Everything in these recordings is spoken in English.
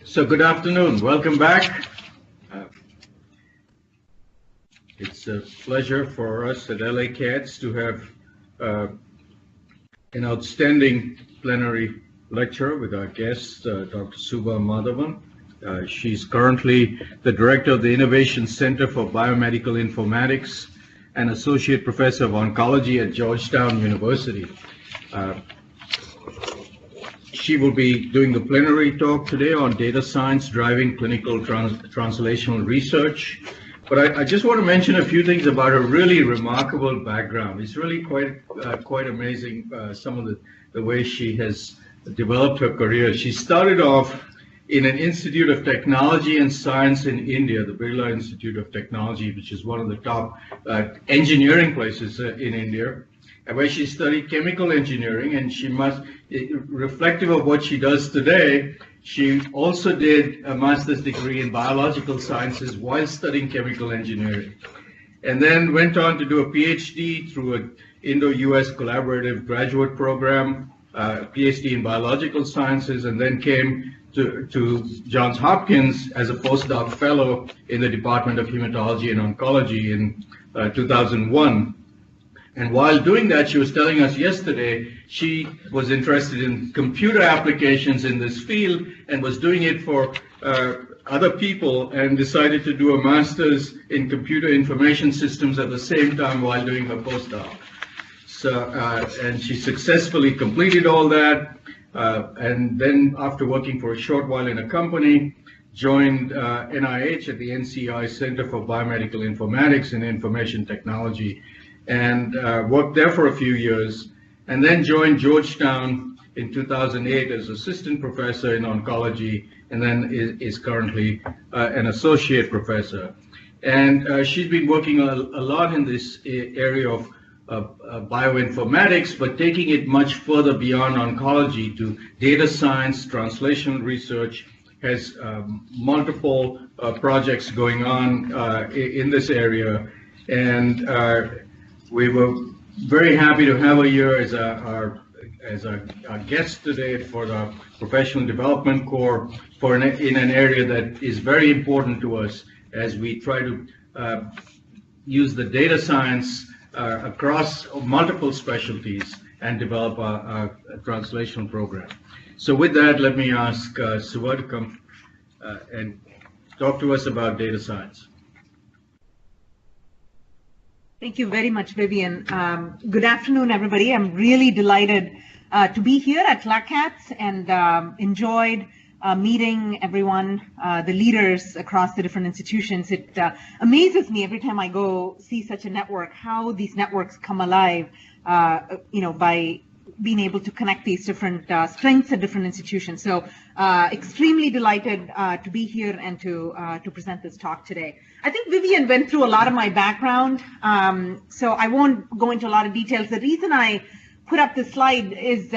So good afternoon. Welcome back. It's a pleasure for us at LA CATS to have an outstanding plenary lecture with our guest, Dr. Subha Madhavan. She's currently the director of the Innovation Center for Biomedical Informatics and associate professor of oncology at Georgetown University. She will be doing the plenary talk today on data science driving clinical translational research. But I just want to mention a few things about her really remarkable background. It's really quite amazing, some of the way she has developed her career. She started off in an Institute of Technology and Science in India, the Birla Institute of Technology, which is one of the top engineering places in India, where she studied chemical engineering, and she reflective of what she does today, she also did a master's degree in biological sciences while studying chemical engineering, and then went on to do a PhD through an Indo-US collaborative graduate program, PhD in biological sciences, and then came to Johns Hopkins as a postdoc fellow in the Department of Hematology and Oncology in 2001. And while doing that, she was telling us yesterday she was interested in computer applications in this field and was doing it for other people, and decided to do a master's in computer information systems at the same time while doing her postdoc. So, and she successfully completed all that, and then after working for a short while in a company, joined NIH at the NCI Center for Biomedical Informatics and Information Technology, and worked there for a few years, and then joined Georgetown in 2008 as assistant professor in oncology, and then is currently an associate professor. And she's been working a lot in this area of bioinformatics, but taking it much further beyond oncology to data science, translational research, has multiple projects going on in this area. And we were very happy to have her here as our guest today for the Professional Development Corps in an area that is very important to us as we try to use the data science across multiple specialties and develop a translational program. So with that, let me ask Subha to come and talk to us about data science. Thank you very much, Vivian. Good afternoon, everybody. I'm really delighted to be here at LA CATS, and enjoyed meeting everyone, the leaders across the different institutions. It amazes me every time I go see such a network, how these networks come alive, by being able to connect these different strengths at different institutions. So extremely delighted to be here and to present this talk today. I think Vivian went through a lot of my background, so I won't go into a lot of details. The reason I put up this slide is,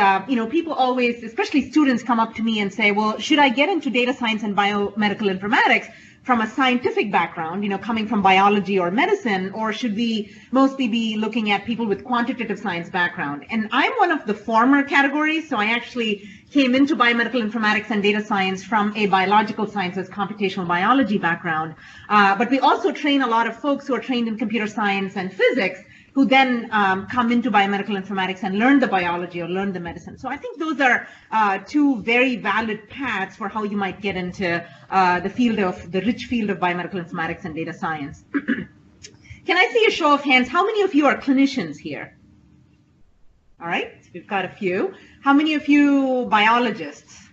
people always, especially students, come up to me and say, well, should I get into data science and biomedical informatics from a scientific background, coming from biology or medicine, or should we mostly be looking at people with quantitative science background? And I'm one of the former categories, so I actually came into biomedical informatics and data science from a biological sciences, computational biology background. But we also train a lot of folks who are trained in computer science and physics, who then come into biomedical informatics and learn the biology or learn the medicine. So I think those are two very valid paths for how you might get into the rich field of biomedical informatics and data science. Can I see a show of hands? How many of you are clinicians here? All right, so we've got a few. How many of you biologists?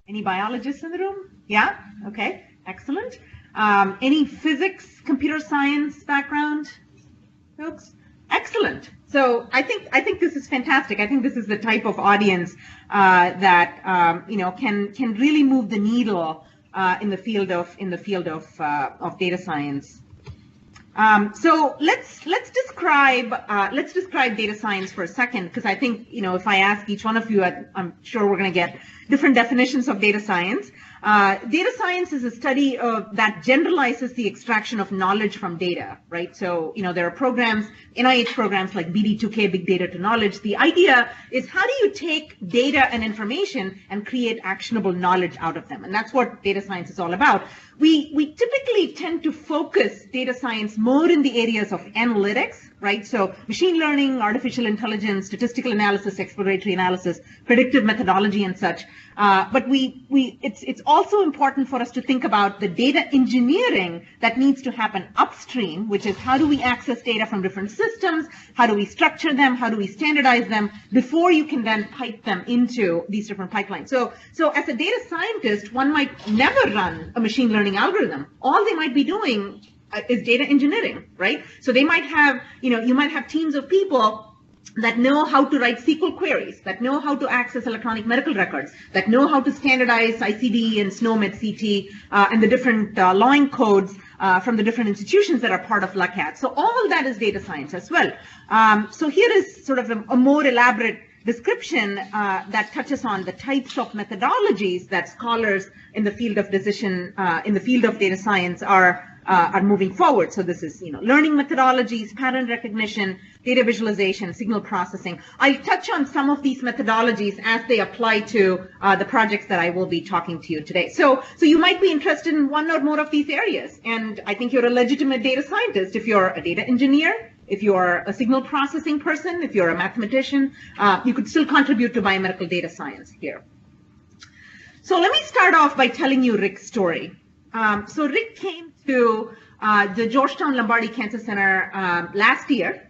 Any biologists in the room? Yeah, okay, excellent. Any physics, computer science background? Folks, excellent. So I think this is fantastic. I think this is the type of audience that can really move the needle in the field of data science. So let's describe data science for a second, because I think if I ask each one of you, I'm sure we're going to get different definitions of data science. Data science is a study that generalizes the extraction of knowledge from data, right? So, there are programs, NIH programs like BD2K, Big Data to Knowledge. The idea is, how do you take data and information and create actionable knowledge out of them? And that's what data science is all about. We typically tend to focus data science more in the areas of analytics, right? So machine learning, artificial intelligence, statistical analysis, exploratory analysis, predictive methodology, and such. But it's also important for us to think about the data engineering that needs to happen upstream, which is, how do we access data from different systems? How do we structure them? How do we standardize them before you can then pipe them into these different pipelines? So as a data scientist, one might never run a machine learning algorithm. All they might be doing is data engineering, right? So they might have, you might have teams of people that know how to write SQL queries, that know how to access electronic medical records, that know how to standardize ICD and SNOMED CT and the different line codes from the different institutions that are part of LACAT. So all that is data science as well. So here is sort of a more elaborate description that touches on the types of methodologies that scholars in the field of in the field of data science are moving forward. So this is, learning methodologies, pattern recognition, data visualization, signal processing. I'll touch on some of these methodologies as they apply to the projects that I will be talking to you today. So you might be interested in one or more of these areas, and I think you're a legitimate data scientist if you're a data engineer. If you're a signal processing person, if you're a mathematician, you could still contribute to biomedical data science here. So let me start off by telling you Rick's story. So Rick came to the Georgetown Lombardi Cancer Center last year.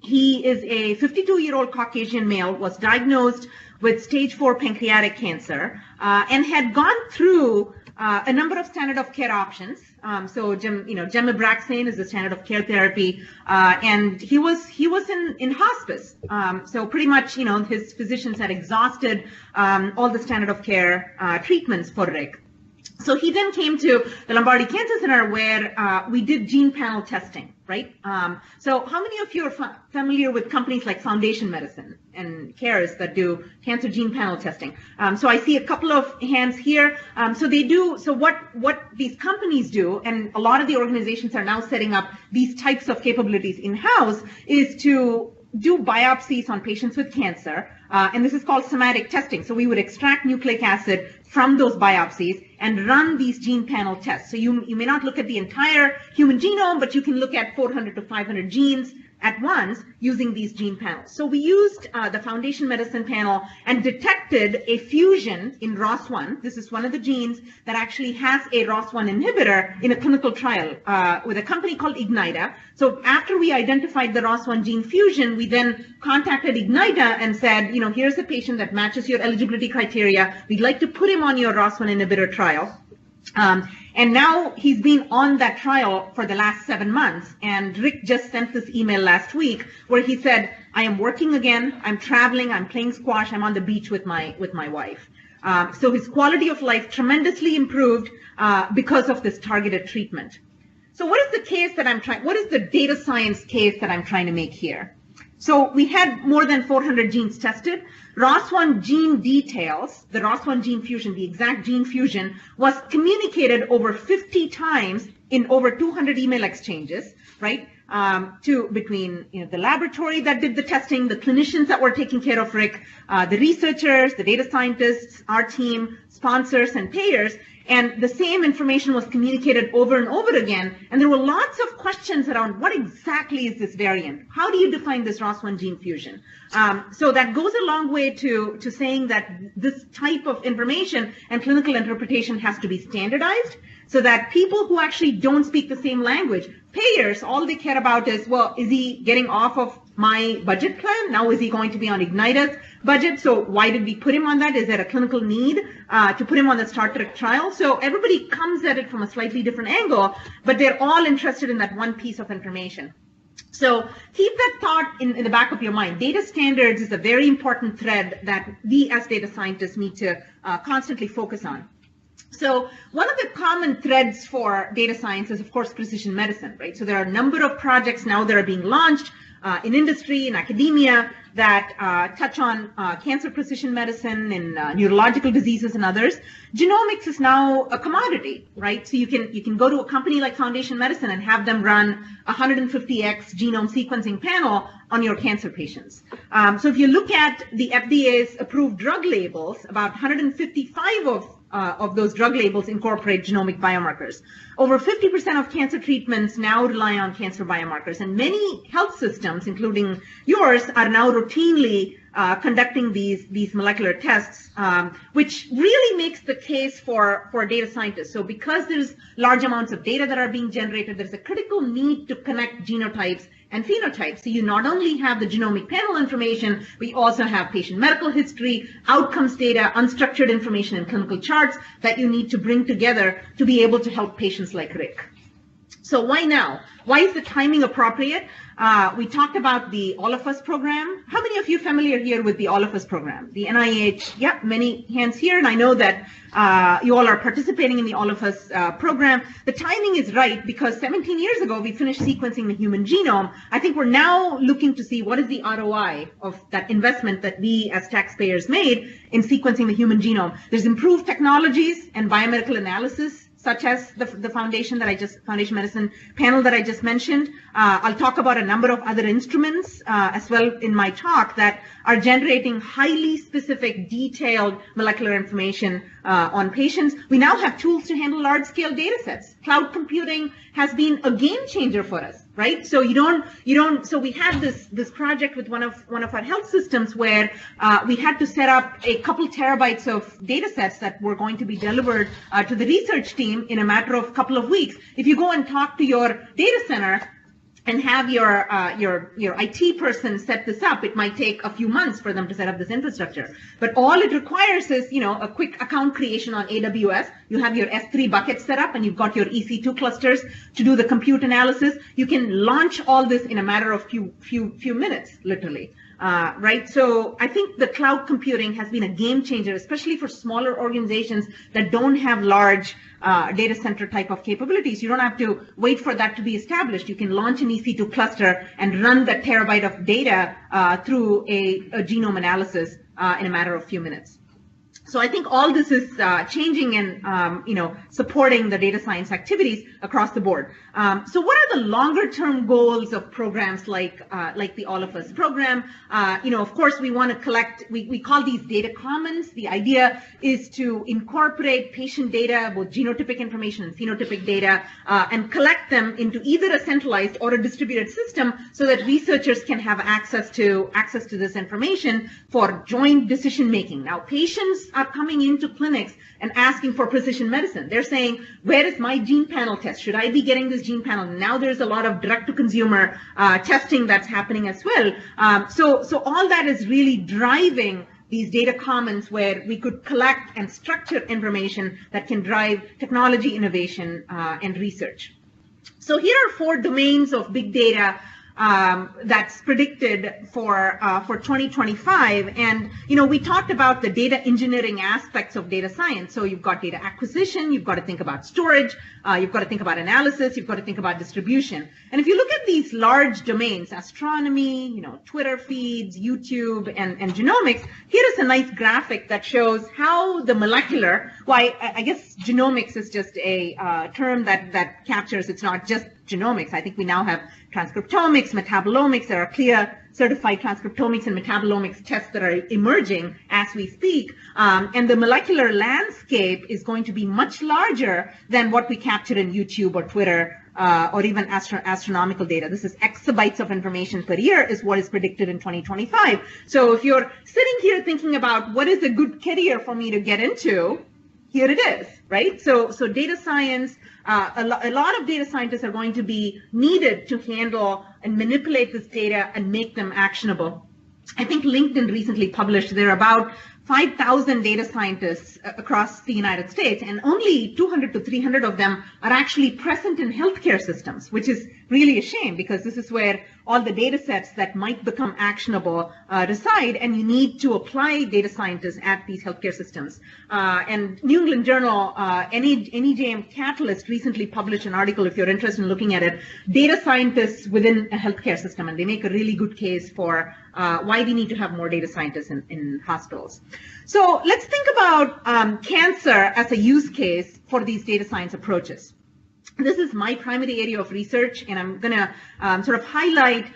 He is a 52-year-old Caucasian male, was diagnosed with stage 4 pancreatic cancer, and had gone through a number of standard of care options. So Gem-Abraxane is the standard of care therapy, and he was in hospice. So pretty much, his physicians had exhausted all the standard of care treatments for Rick. So he then came to the Lombardi Cancer Center, where we did gene panel testing, right? So how many of you are familiar with companies like Foundation Medicine and CaRES that do cancer gene panel testing? So I see a couple of hands here. So what these companies do, and a lot of the organizations are now setting up these types of capabilities in-house, is to do biopsies on patients with cancer, and this is called somatic testing. So we would extract nucleic acid from those biopsies and run these gene panel tests. So you may not look at the entire human genome, but you can look at 400 to 500 genes at once using these gene panels. So we used the Foundation Medicine panel and detected a fusion in ROS1. This is one of the genes that actually has a ROS1 inhibitor in a clinical trial with a company called Ignita. So after we identified the ROS1 gene fusion, we then contacted Ignita and said, here's a patient that matches your eligibility criteria. We'd like to put him on your ROS1 inhibitor trial. And now he's been on that trial for the last 7 months. And Rick just sent this email last week where he said, I am working again, I'm traveling, I'm playing squash, I'm on the beach with my wife. So his quality of life tremendously improved because of this targeted treatment. So what is the case that what is the data science case that I'm trying to make here? So we had more than 400 genes tested. ROS1 gene details, the ROS1 gene fusion, the exact gene fusion, was communicated over 50 times in over 200 email exchanges, right? Between the laboratory that did the testing, the clinicians that were taking care of Rick, the researchers, the data scientists, our team, sponsors, and payers. And the same information was communicated over and over again. And there were lots of questions around what exactly is this variant? How do you define this ROS1 gene fusion? So that goes a long way to saying that this type of information and clinical interpretation has to be standardized so that people who actually don't speak the same language, payers, all they care about is, well, is he getting off of my budget plan? Now is he going to be on Ignita's budget? So why did we put him on that? Is there a clinical need to put him on the Star Trek trial? So everybody comes at it from a slightly different angle, but they're all interested in that one piece of information. So keep that thought in the back of your mind. Data standards is a very important thread that we as data scientists need to constantly focus on. So one of the common threads for data science is, of course, precision medicine, right? So there are a number of projects now that are being launched in industry, in academia, that touch on cancer precision medicine and neurological diseases and others. Genomics is now a commodity, right? So you can go to a company like Foundation Medicine and have them run 150x genome sequencing panel on your cancer patients. So if you look at the FDA's approved drug labels, about 155 of those drug labels incorporate genomic biomarkers. Over 50% of cancer treatments now rely on cancer biomarkers, and many health systems, including yours, are now routinely conducting these molecular tests, which really makes the case for data scientists. So because there's large amounts of data that are being generated, there's a critical need to connect genotypes and phenotypes. So you not only have the genomic panel information, we also have patient medical history, outcomes data, unstructured information, and clinical charts that you need to bring together to be able to help patients like Rick. So why now? Why is the timing appropriate? We talked about the All of Us program. How many of you are familiar here with the All of Us program? The NIH, yeah, many hands here, and I know that you all are participating in the All of Us program. The timing is right because 17 years ago, we finished sequencing the human genome. I think we're now looking to see what is the ROI of that investment that we as taxpayers made in sequencing the human genome. There's improved technologies and biomedical analysis, such as the Foundation Medicine panel that I just mentioned. I'll talk about a number of other instruments as well in my talk that are generating highly specific, detailed molecular information on patients. We now have tools to handle large-scale data sets. Cloud computing has been a game changer for us, right? So so we had this project with one of our health systems where we had to set up a couple terabytes of data sets that were going to be delivered to the research team in a matter of a couple of weeks. If you go and talk to your data center and have your IT person set this up, it might take a few months for them to set up this infrastructure. But all it requires is, a quick account creation on AWS. You have your S3 bucket set up, and you've got your EC2 clusters to do the compute analysis. You can launch all this in a matter of few minutes, literally. Right? So I think the cloud computing has been a game changer, especially for smaller organizations that don't have large data center type of capabilities. You don't have to wait for that to be established. You can launch an EC2 cluster and run that terabyte of data through a genome analysis in a matter of few minutes. So I think all this is changing and supporting the data science activities across the board. So what are the longer term goals of programs like the All of Us program? Of course, we want to collect, we call these data commons. The idea is to incorporate patient data, both genotypic information and phenotypic data, and collect them into either a centralized or a distributed system so that researchers can have access to this information for joint decision making. Now, patients are coming into clinics and asking for precision medicine. They're saying, where is my gene panel test? Should I be getting this gene panel? Now there's a lot of direct-to-consumer testing that's happening as well. So all that is really driving these data commons where we could collect and structure information that can drive technology innovation and research. So here are 4 domains of big data that's predicted for 2025. And, we talked about the data engineering aspects of data science. So you've got data acquisition, you've got to think about storage, you've got to think about analysis, you've got to think about distribution. And if you look at these large domains, astronomy, Twitter feeds, YouTube, and genomics, here is a nice graphic that shows how the molecular, I guess genomics is just a term that captures, it's not just genomics. I think we now have transcriptomics, metabolomics. There are clear certified transcriptomics and metabolomics tests that are emerging as we speak. And the molecular landscape is going to be much larger than what we capture in YouTube or Twitter or even astronomical data. This is exabytes of information per year is what is predicted in 2025. So if you're sitting here thinking about what is a good career for me to get into, here it is, right? So data science, a lot of data scientists are going to be needed to handle and manipulate this data and make them actionable. I think LinkedIn recently published there are about 5,000 data scientists across the United States, and only 200 to 300 of them are actually present in healthcare systems, which is really a shame because this is where all the data sets that might become actionable reside, and you need to apply data scientists at these healthcare systems. And New England Journal, NEJM Catalyst recently published an article, if you're interested in looking at it, data scientists within a healthcare system, and they make a really good case for why we need to have more data scientists in hospitals. So let's think about cancer as a use case for these data science approaches. This is my primary area of research, and I'm going to sort of highlight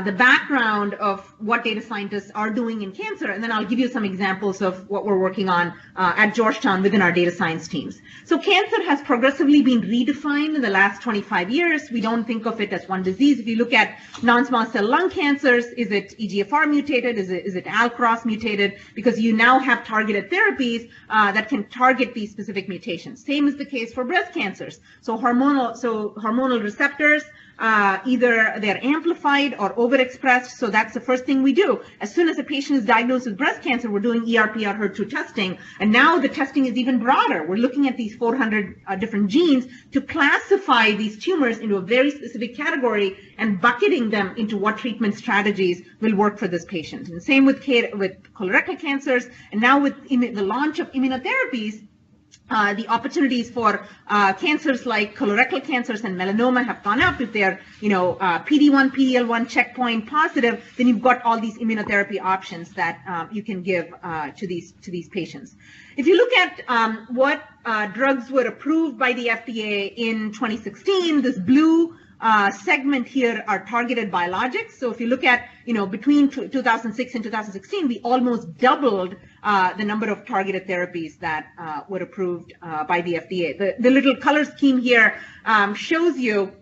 the background of what data scientists are doing in cancer, and then I'll give you some examples of what we're working on at Georgetown within our data science teams. So cancer has progressively been redefined in the last 25 years. We don't think of it as one disease. If you look at non-small cell lung cancers, is it EGFR mutated? Is it Alcross mutated? Because you now have targeted therapies that can target these specific mutations. Same is the case for breast cancers. So hormonal receptors, either they're amplified or overexpressed, so that's the first thing we do. As soon as a patient is diagnosed with breast cancer, we're doing ER/PR HER2 testing, and now the testing is even broader. We're looking at these 400 different genes to classify these tumors into a very specific category and bucketing them into what treatment strategies will work for this patient. And same with colorectal cancers, and now with the launch of immunotherapies, the opportunities for cancers like colorectal cancers and melanoma have gone up. If they're, PD-1, PD-L1 checkpoint positive, then you've got all these immunotherapy options that you can give to these patients. If you look at what drugs were approved by the FDA in 2016, this blue segment here are targeted biologics. So if you look at, between 2006 and 2016, we almost doubled the number of targeted therapies that were approved by the FDA. The little color scheme here shows you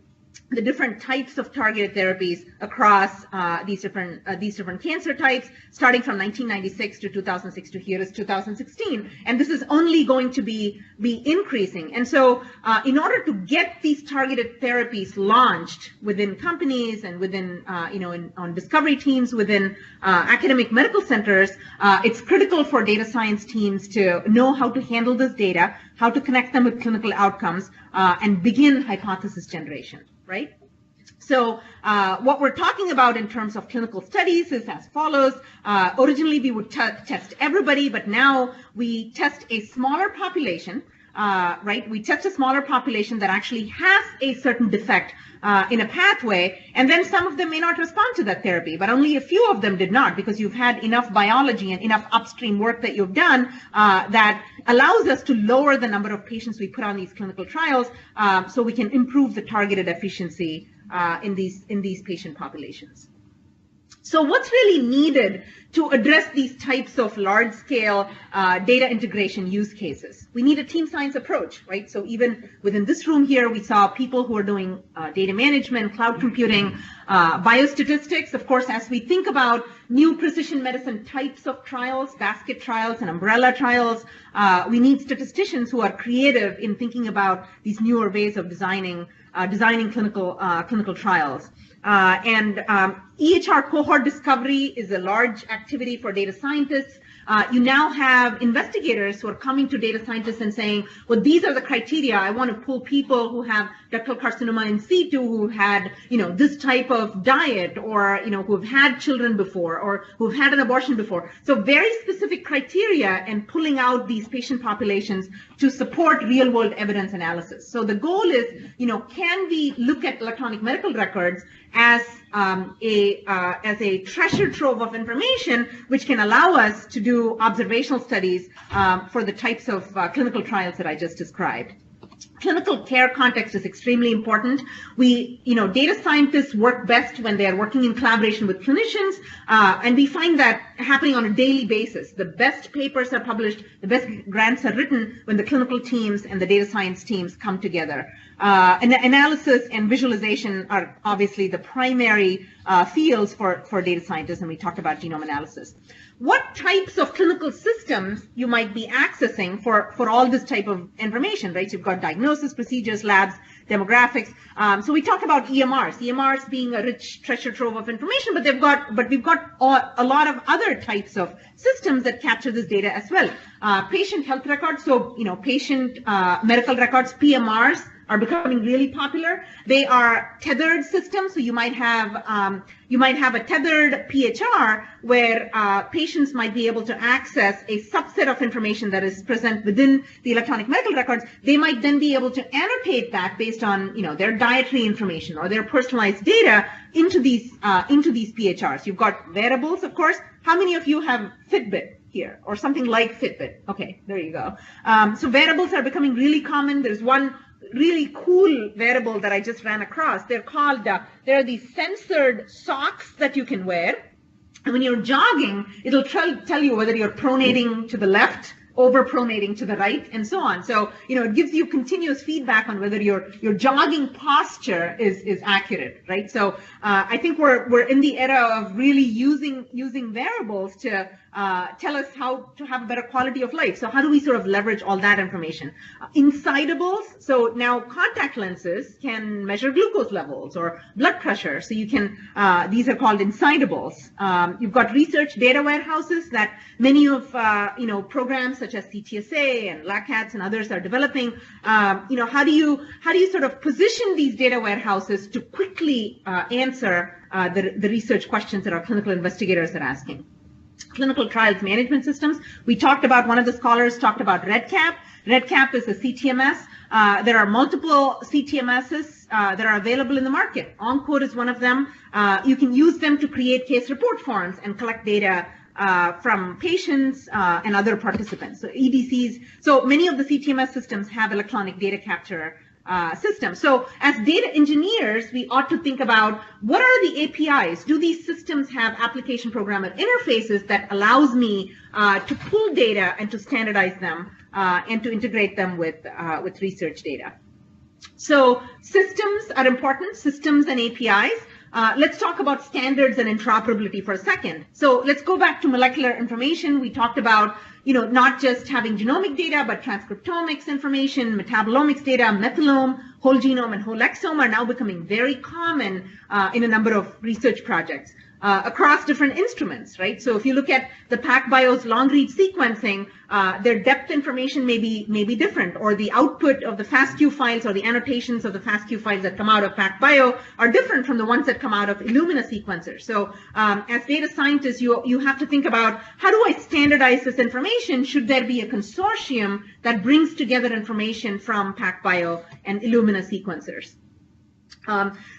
the different types of targeted therapies across these different cancer types, starting from 1996 to 2006 to here is 2016, and this is only going to be increasing. And so, in order to get these targeted therapies launched within companies and within on discovery teams within academic medical centers, it's critical for data science teams to know how to handle this data, how to connect them with clinical outcomes, and begin hypothesis generation. Right? So what we're talking about in terms of clinical studies is as follows. Originally, we would test everybody, but now we test a smaller population, right? We test a smaller population that actually has a certain defect in a pathway, and then some of them may not respond to that therapy, but only a few of them did not, because you've had enough biology and enough upstream work that you've done that allows us to lower the number of patients we put on these clinical trials, so we can improve the targeted efficiency in these patient populations. So what's really needed to address these types of large-scale data integration use cases? We need a team science approach, right? So even within this room here, we saw people who are doing data management, cloud computing, biostatistics. Of course, as we think about new precision medicine types of trials, basket trials and umbrella trials, we need statisticians who are creative in thinking about these newer ways of designing clinical trials. EHR cohort discovery is a large activity for data scientists. You now have investigators who are coming to data scientists and saying, well, these are the criteria. I want to pull people who have ductal carcinoma in situ, who had, this type of diet, or, who've had children before, or who've had an abortion before. So very specific criteria, and pulling out these patient populations to support real world evidence analysis. So the goal is, can we look at electronic medical records as a treasure trove of information, which can allow us to do observational studies for the types of clinical trials that I just described. Clinical care context is extremely important. Data scientists work best when they are working in collaboration with clinicians, and we find that happening on a daily basis. The best papers are published, the best grants are written when the clinical teams and the data science teams come together. And the analysis and visualization are obviously the primary fields for data scientists, and we talked about genome analysis. What types of clinical systems you might be accessing for all this type of information, right? So you've got diagnosis, procedures, labs, demographics. So we talked about EMRs being a rich treasure trove of information, but we've got a lot of other types of systems that capture this data as well. Patient health records, so patient medical records, PMRs, are becoming really popular. They are tethered systems, so you might have a tethered PHR where patients might be able to access a subset of information that is present within the electronic medical records. They might then be able to annotate that based on their dietary information or their personalized data into these PHRs. You've got wearables, of course. How many of you have Fitbit here or something like Fitbit? Okay, there you go. So wearables are becoming really common. There's one really cool wearable that I just ran across. They're called, there are these censored socks that you can wear. And when you're jogging, it'll tell you whether you're pronating to the left, over pronating to the right, and so on. So, it gives you continuous feedback on whether your jogging posture is accurate, right? So I think we're in the era of really using wearables to tell us how to have a better quality of life. So how do we sort of leverage all that information? Insidables, so now contact lenses can measure glucose levels or blood pressure. So you can, these are called insidables. You've got research data warehouses that many of, programs such as CTSA and LACATS and others are developing. How do you sort of position these data warehouses to quickly answer the research questions that our clinical investigators are asking? Clinical trials management systems. We talked about, one of the scholars talked about REDCap. REDCap is a CTMS. There are multiple CTMSs that are available in the market. OnCode is one of them. You can use them to create case report forms and collect data from patients and other participants. So EDCs. So many of the CTMS systems have electronic data capture systems. So as data engineers, we ought to think about what are the APIs? Do these systems have application programmer interfaces that allows me to pull data and to standardize them and to integrate them with research data? So systems are important, systems and APIs. Let's talk about standards and interoperability for a second. So let's go back to molecular information. We talked about, not just having genomic data, but transcriptomics information, metabolomics data, methylome, whole genome, and whole exome are now becoming very common in a number of research projects across different instruments, right? So if you look at the PacBio's long-read sequencing, their depth information may be different, or the output of the FASTQ files or the annotations of the FASTQ files that come out of PacBio are different from the ones that come out of Illumina sequencers. So as data scientists, you have to think about, how do I standardize this information? Should there be a consortium that brings together information from PacBio and Illumina sequencers?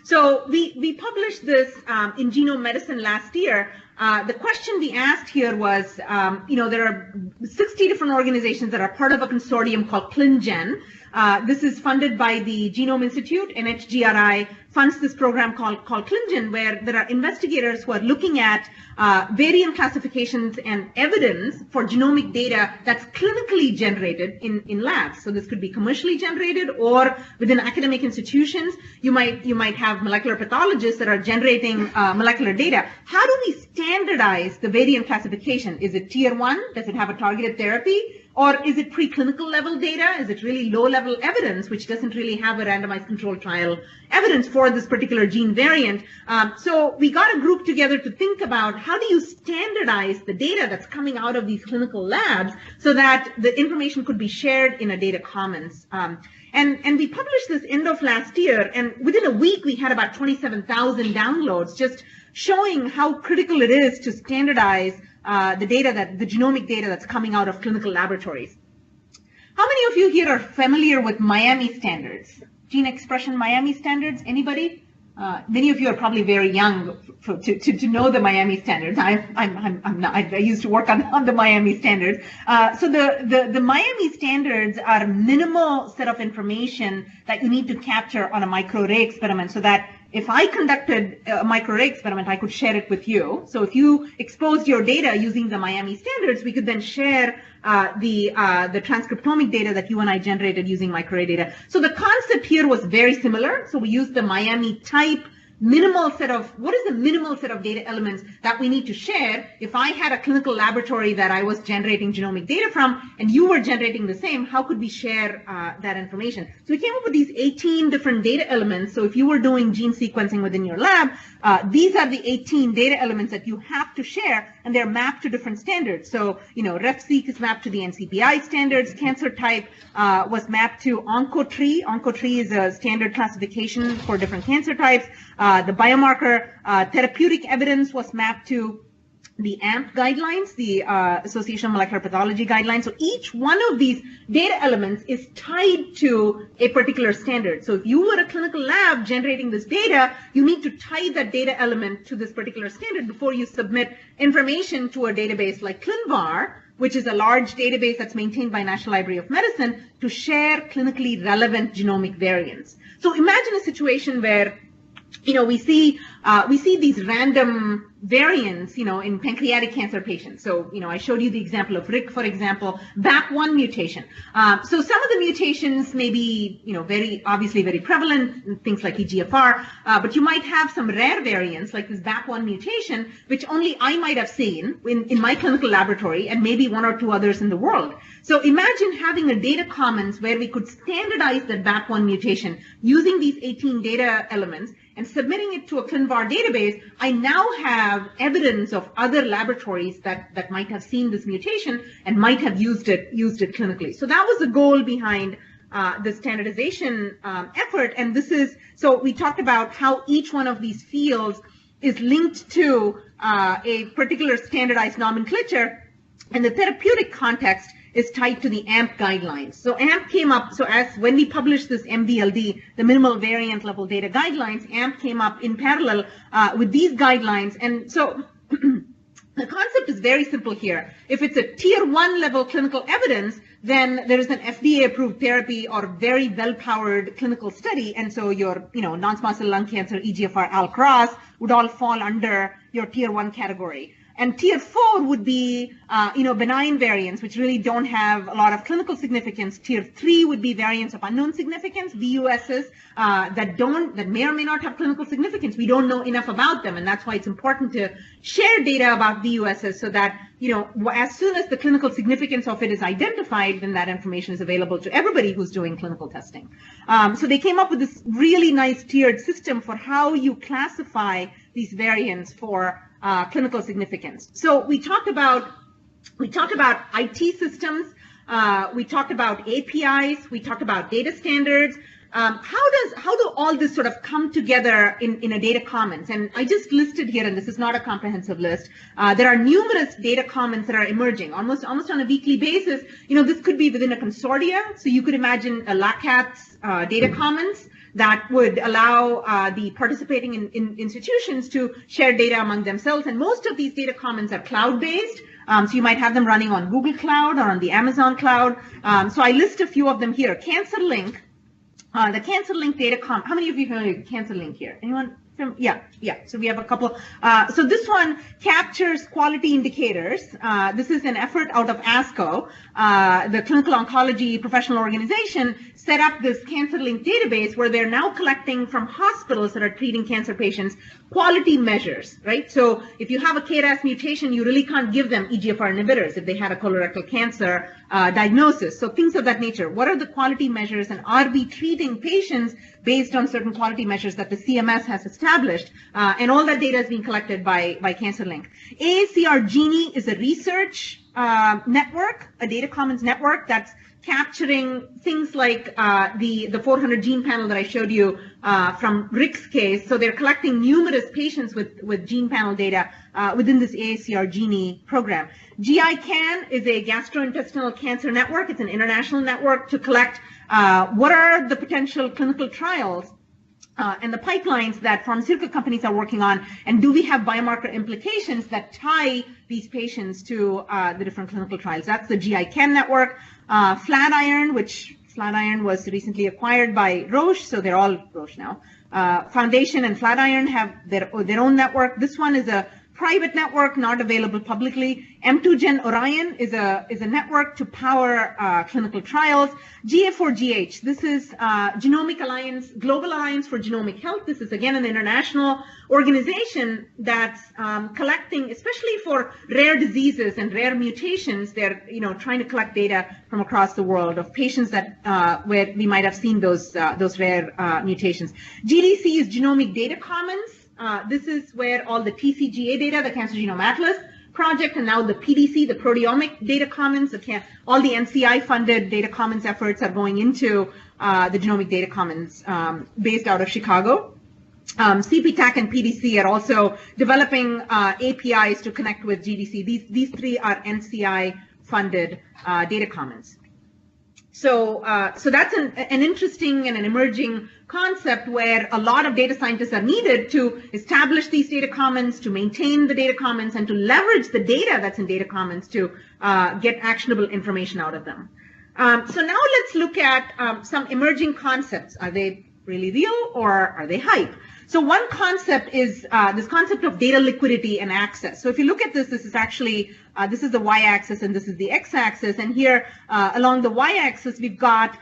So we published this in Genome Medicine last year. The question we asked here was, there are 60 different organizations that are part of a consortium called ClinGen. This is funded by the Genome Institute, and NHGRI funds this program called ClinGen, where there are investigators who are looking at variant classifications and evidence for genomic data that's clinically generated in labs. So this could be commercially generated, or within academic institutions, you might have molecular pathologists that are generating molecular data. How do we standardize the variant classification? Is it tier 1? Does it have a targeted therapy? Or is it preclinical level data? Is it really low level evidence, which doesn't really have a randomized controlled trial evidence for this particular gene variant? So we got a group together to think about, how do you standardize the data that's coming out of these clinical labs so that the information could be shared in a data commons? And we published this end of last year, and within a week we had about 27,000 downloads, just showing how critical it is to standardize the genomic data that's coming out of clinical laboratories. How many of you here are familiar with Miami standards? Gene expression Miami standards, anybody? Many of you are probably very young to know the Miami standards. I'm not. I used to work on the Miami standards. So the Miami standards are a minimal set of information that you need to capture on a microarray experiment, so that if I conducted a microarray experiment, I could share it with you. So if you exposed your data using the Miami standards, we could then share the transcriptomic data that you and I generated using microarray data. So the concept here was very similar. So we used the Miami type minimal set of data elements that we need to share? If I had a clinical laboratory that I was generating genomic data from, and you were generating the same, how could we share that information? So we came up with these 18 different data elements. So if you were doing gene sequencing within your lab, these are the 18 data elements that you have to share, and they're mapped to different standards. So, RefSeq is mapped to the NCBI standards. Cancer type was mapped to OncoTree. OncoTree is a standard classification for different cancer types. The biomarker therapeutic evidence was mapped to the AMP guidelines, the Association of Molecular Pathology guidelines. So each one of these data elements is tied to a particular standard. So if you were a clinical lab generating this data, you need to tie that data element to this particular standard before you submit information to a database like ClinVar, which is a large database that's maintained by National Library of Medicine, to share clinically relevant genomic variants. So imagine a situation where we see these random variants, in pancreatic cancer patients. So, I showed you the example of Rick, for example, BAP1 mutation. So some of the mutations may be, very obviously very prevalent, things like EGFR, but you might have some rare variants like this BAP1 mutation, which only I might have seen in my clinical laboratory, and maybe one or two others in the world. So imagine having a data commons where we could standardize that BAP1 mutation using these 18 data elements and submitting it to a ClinVar database. I now have evidence of other laboratories that might have seen this mutation and might have used it clinically. So that was the goal behind the standardization effort. And so we talked about how each one of these fields is linked to a particular standardized nomenclature, and the therapeutic context is tied to the AMP guidelines. So AMP came up, when we published this MVLD, the minimal variant level data guidelines, AMP came up in parallel with these guidelines. And so the concept is very simple here. If it's a tier 1 level clinical evidence, then there is an FDA approved therapy or very well-powered clinical study. And so your, non-small cell lung cancer, EGFR, AL-CROSS would all fall under your tier 1 category. And tier 4 would be, benign variants, which really don't have a lot of clinical significance. Tier 3 would be variants of unknown significance, VUSs, that may or may not have clinical significance. We don't know enough about them, and that's why it's important to share data about VUSs so that, as soon as the clinical significance of it is identified, then that information is available to everybody who's doing clinical testing. So they came up with this really nice tiered system for how you classify these variants for clinical significance. So we talked about IT systems, we talked about APIs, we talked about data standards. How do all this sort of come together in a data commons? And I just listed here, and this is not a comprehensive list. There are numerous data commons that are emerging almost on a weekly basis. This could be within a consortia. So you could imagine a LACATS data commons that would allow the participating in institutions to share data among themselves. And most of these data commons are cloud-based. So you might have them running on Google Cloud or on the Amazon Cloud. So I list a few of them here. CancerLink, the CancerLink data common. How many of you are familiar with CancerLink here? Anyone? Yeah. So we have a couple. So this one captures quality indicators. This is an effort out of ASCO. The Clinical Oncology Professional Organization set up this CancerLink database where they're now collecting from hospitals that are treating cancer patients quality measures, right? So if you have a CaTS mutation, you really can't give them EGFR inhibitors if they had a colorectal cancer diagnosis. So things of that nature. What are the quality measures, and are we treating patients based on certain quality measures that the CMS has established? And all that data is being collected by CancerLink. AACR Genie is a research network, a data commons network that's capturing things like the 400 gene panel that I showed you from Rick's case. So they're collecting numerous patients with gene panel data within this AACR Genie program. GICAN is a gastrointestinal cancer network. It's an international network to collect what are the potential clinical trials and the pipelines that pharmaceutical companies are working on, and do we have biomarker implications that tie these patients to the different clinical trials? That's the GICAN network. Flatiron, which Flatiron was recently acquired by Roche, so they're all Roche now. Foundation and Flatiron have their own network. This one is a private network, not available publicly. M2Gen Orion is a network to power clinical trials. GA4GH, this is Genomic Alliance, Global Alliance for Genomic Health. This is again an international organization that's collecting, especially for rare diseases and rare mutations. They're trying to collect data from across the world of patients that where we might have seen those rare mutations. GDC is Genomic Data Commons. This is where all the TCGA data, the Cancer Genome Atlas project, and now the PDC, the Proteomic Data Commons, all the NCI-funded data commons efforts are going into the Genomic Data Commons based out of Chicago. CPTAC and PDC are also developing APIs to connect with GDC. These three are NCI-funded data commons. So that's an interesting and an emerging concept where a lot of data scientists are needed to establish these data commons, to maintain the data commons, and to leverage the data that's in data commons to get actionable information out of them. So now let's look at some emerging concepts. Are they really real or are they hype? So one concept is this concept of data liquidity and access. So if you look at this, this is actually, this is the y-axis and this is the x-axis. And here along the y-axis, we've got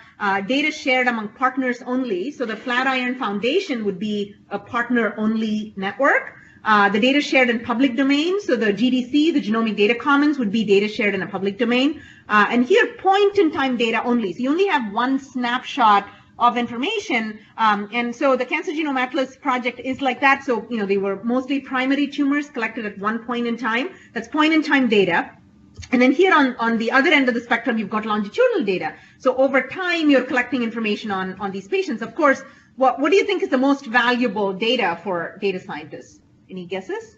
data shared among partners only. So the Flatiron Foundation would be a partner-only network. The data shared in public domain, so the GDC, the Genomic Data Commons, would be data shared in a public domain. And here, point-in-time data only. So you only have one snapshot of information, and so the Cancer Genome Atlas project is like that. So they were mostly primary tumors collected at one point in time. That's point-in-time data. And then here on the other end of the spectrum, you've got longitudinal data. So over time, you're collecting information on these patients. Of course, what do you think is the most valuable data for data scientists? Any guesses?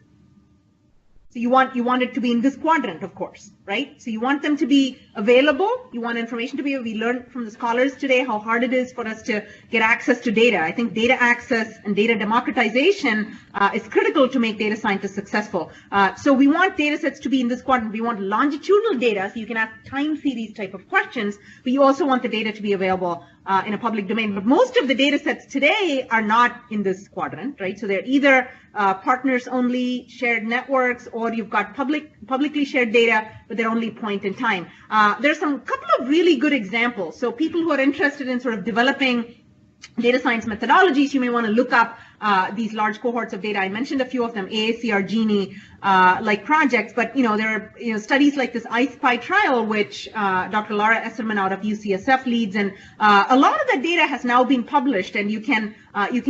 So you want it to be in this quadrant, of course, right? So you want them to be available. You want information to be available. We learned from the scholars today how hard it is for us to get access to data. I think data access and data democratization is critical to make data scientists successful. So we want data sets to be in this quadrant. We want longitudinal data so you can ask time series type of questions, but you also want the data to be available in a public domain. But most of the data sets today are not in this quadrant, right? So they're either partners only, shared networks, or you've got publicly shared data, but they're only point in time. There's some couple of really good examples. So people who are interested in sort of developing data science methodologies, you may want to look up these large cohorts of data. I mentioned a few of them, AACR, Genie, like projects, but there are studies like this iSpy trial, which Dr. Laura Esserman out of UCSF leads, and a lot of that data has now been published, and you can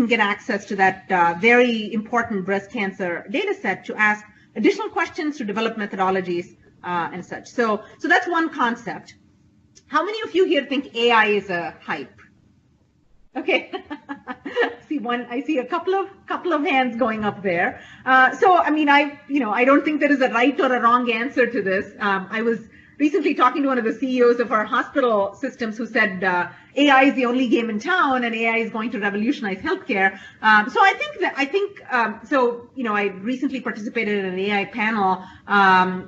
get access to that very important breast cancer data set to ask additional questions, to develop methodologies and such. So that's one concept. How many of you here think AI is a hype? Okay, I see a couple of hands going up there. So I mean, I don't think there is a right or a wrong answer to this. I was recently talking to one of the CEOs of our hospital systems who said AI is the only game in town and AI is going to revolutionize healthcare. So I think I recently participated in an AI panel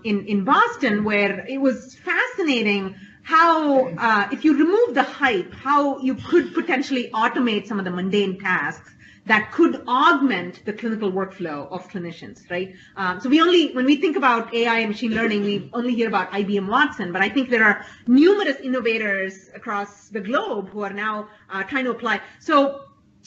in Boston where it was fascinating how, if you remove the hype, how you could potentially automate some of the mundane tasks that could augment the clinical workflow of clinicians, right? So when we think about AI and machine learning, we only hear about IBM Watson, but I think there are numerous innovators across the globe who are now trying to apply. So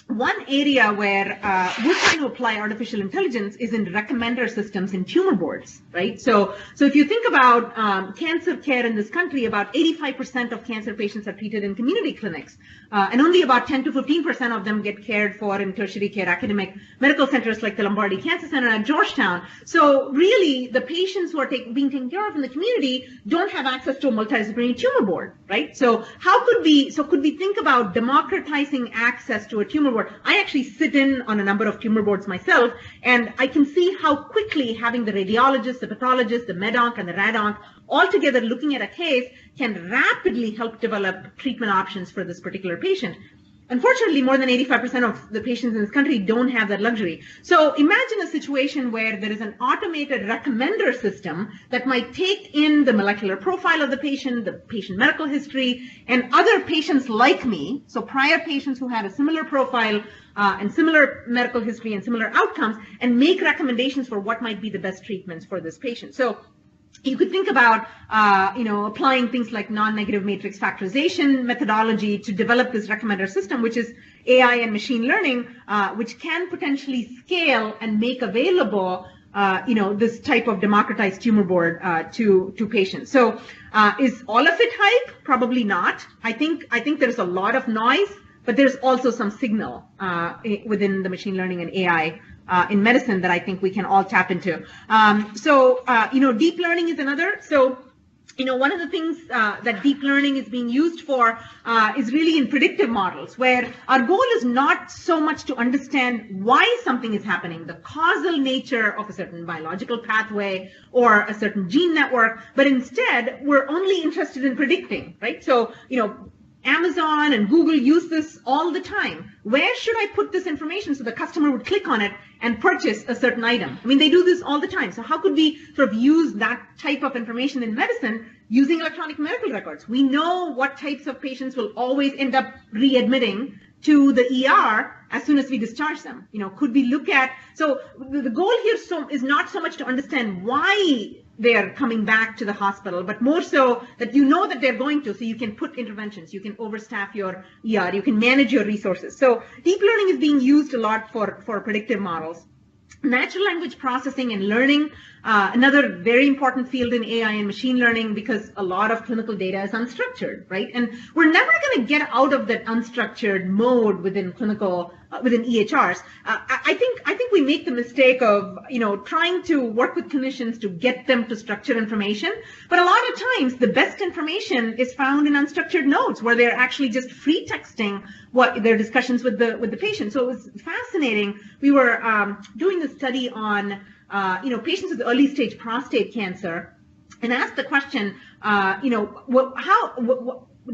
one area where we're trying to apply artificial intelligence is in recommender systems in tumor boards, right? So if you think about cancer care in this country, about 85% of cancer patients are treated in community clinics, and only about 10 to 15% of them get cared for in tertiary care academic medical centers like the Lombardi Cancer Center at Georgetown. So really, the patients who are being taken care of in the community don't have access to a multidisciplinary tumor board, right? So could we think about democratizing access to a tumor board? I actually sit in on a number of tumor boards myself, and I can see how quickly having the radiologist, the pathologist, the med-onc, and the rad-onc all together looking at a case can rapidly help develop treatment options for this particular patient. Unfortunately, more than 85% of the patients in this country don't have that luxury. So imagine a situation where there is an automated recommender system that might take in the molecular profile of the patient medical history, and other patients like me, so prior patients who had a similar profile and similar medical history and similar outcomes, and make recommendations for what might be the best treatments for this patient. So you could think about, applying things like non-negative matrix factorization methodology to develop this recommender system, which is AI and machine learning, which can potentially scale and make available, this type of democratized tumor board to patients. So, is all of it hype? Probably not. I think there's a lot of noise, but there's also some signal within the machine learning and AI in medicine that I think we can all tap into. Deep learning is another. So, one of the things that deep learning is being used for is really in predictive models, where our goal is not so much to understand why something is happening, the causal nature of a certain biological pathway or a certain gene network, but instead we're only interested in predicting, right? So, Amazon and Google use this all the time. Where should I put this information so the customer would click on it and purchase a certain item? I mean, they do this all the time. So how could we sort of use that type of information in medicine using electronic medical records? We know what types of patients will always end up readmitting to the ER as soon as we discharge them. Could we look at, so the goal here is not so much to understand why they are coming back to the hospital, but more so that that they're going to, so you can put interventions, you can overstaff your ER, you can manage your resources. So deep learning is being used a lot for predictive models. Natural language processing and learning, another very important field in AI and machine learning, because a lot of clinical data is unstructured, right? And we're never going to get out of that unstructured mode within within EHRs. I think we make the mistake of, trying to work with clinicians to get them to structure information. But a lot of times the best information is found in unstructured notes where they're actually just free texting what their discussions with the patient. So it was fascinating. We were doing a study on, patients with early stage prostate cancer, and asked the question,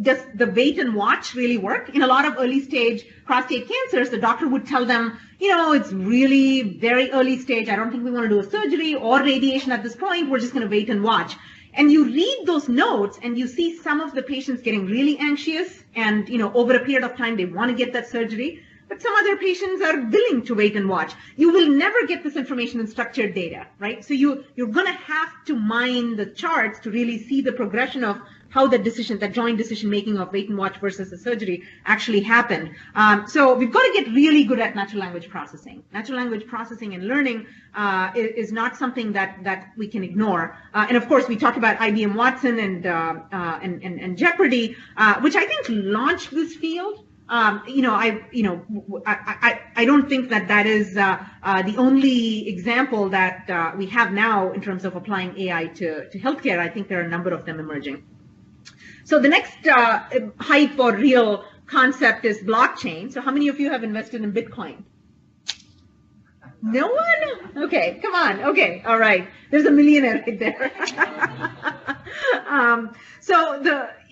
does the wait and watch really work? In a lot of early stage prostate cancers, the doctor would tell them, it's really very early stage. I don't think we want to do a surgery or radiation at this point. We're just going to wait and watch. And you read those notes and you see some of the patients getting really anxious and, over a period of time, they want to get that surgery. But some other patients are willing to wait and watch. You will never get this information in structured data, right? So you're going to have to mine the charts to really see the progression of how that joint decision making of wait and watch versus the surgery actually happened. So we've got to get really good at natural language processing. Natural language processing and learning is not something that we can ignore. And of course, we talked about IBM Watson and Jeopardy, which I think launched this field. I don't think that is the only example that we have now in terms of applying AI to healthcare. I think there are a number of them emerging. So the next hype or real concept is blockchain. So how many of you have invested in Bitcoin? No one? Okay, come on. Okay, all right. There's a millionaire right there.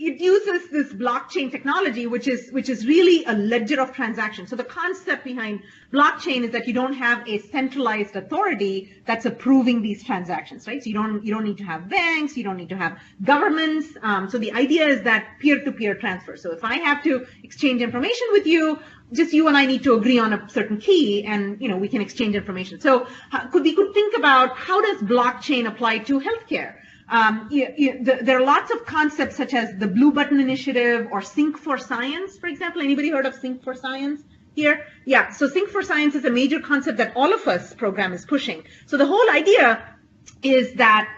It uses this blockchain technology, which is really a ledger of transactions. So the concept behind blockchain is that you don't have a centralized authority that's approving these transactions, right? So you don't need to have banks, you don't need to have governments. So the idea is that peer-to-peer transfer. So if I have to exchange information with you, just you and I need to agree on a certain key, and we can exchange information. So we could think about, how does blockchain apply to healthcare? There are lots of concepts such as the Blue Button Initiative or Sync for Science, for example. Anybody heard of Sync for Science here? Yeah, so Sync for Science is a major concept that All of Us program is pushing. So the whole idea is that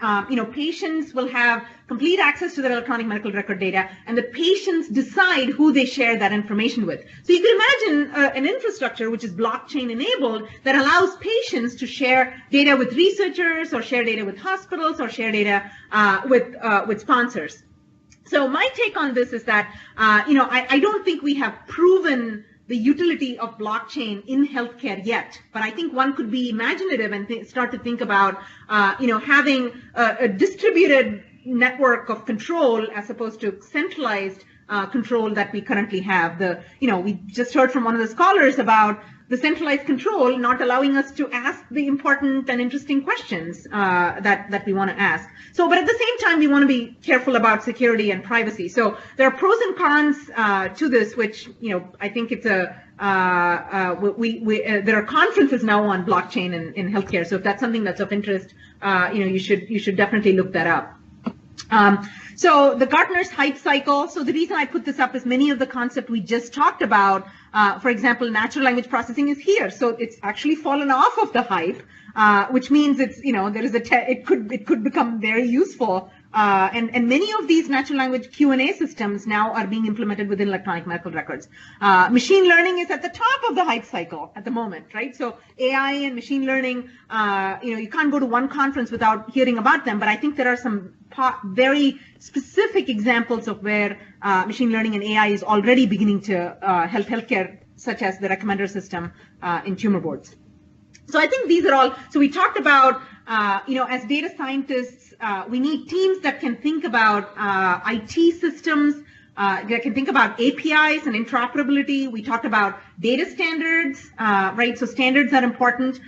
patients will have complete access to their electronic medical record data, and the patients decide who they share that information with. So you can imagine an infrastructure which is blockchain enabled that allows patients to share data with researchers, or share data with hospitals, or share data with sponsors. So my take on this is that I don't think we have proven the utility of blockchain in healthcare yet, but I think one could be imaginative and start to think about having a distributed network of control as opposed to centralized control that we currently have. We just heard from one of the scholars about the centralized control not allowing us to ask the important and interesting questions that we want to ask. So, but at the same time, we want to be careful about security and privacy. So there are pros and cons to this, which, I think it's there are conferences now on blockchain in healthcare. So if that's something that's of interest, you should definitely look that up. So the Gartner's hype cycle. So the reason I put this up is many of the concepts we just talked about. For example, natural language processing is here, so it's actually fallen off of the hype, which means it's there is it could become very useful. And many of these natural language Q&A systems now are being implemented within electronic medical records. Machine learning is at the top of the hype cycle at the moment, right? So AI and machine learning, you can't go to one conference without hearing about them, but I think there are some very specific examples of where machine learning and AI is already beginning to help healthcare, such as the recommender system in Tumor Boards. So I think these are all, so we talked about, as data scientists, we need teams that can think about IT systems, that can think about APIs and interoperability. We talked about data standards, right? So standards are important.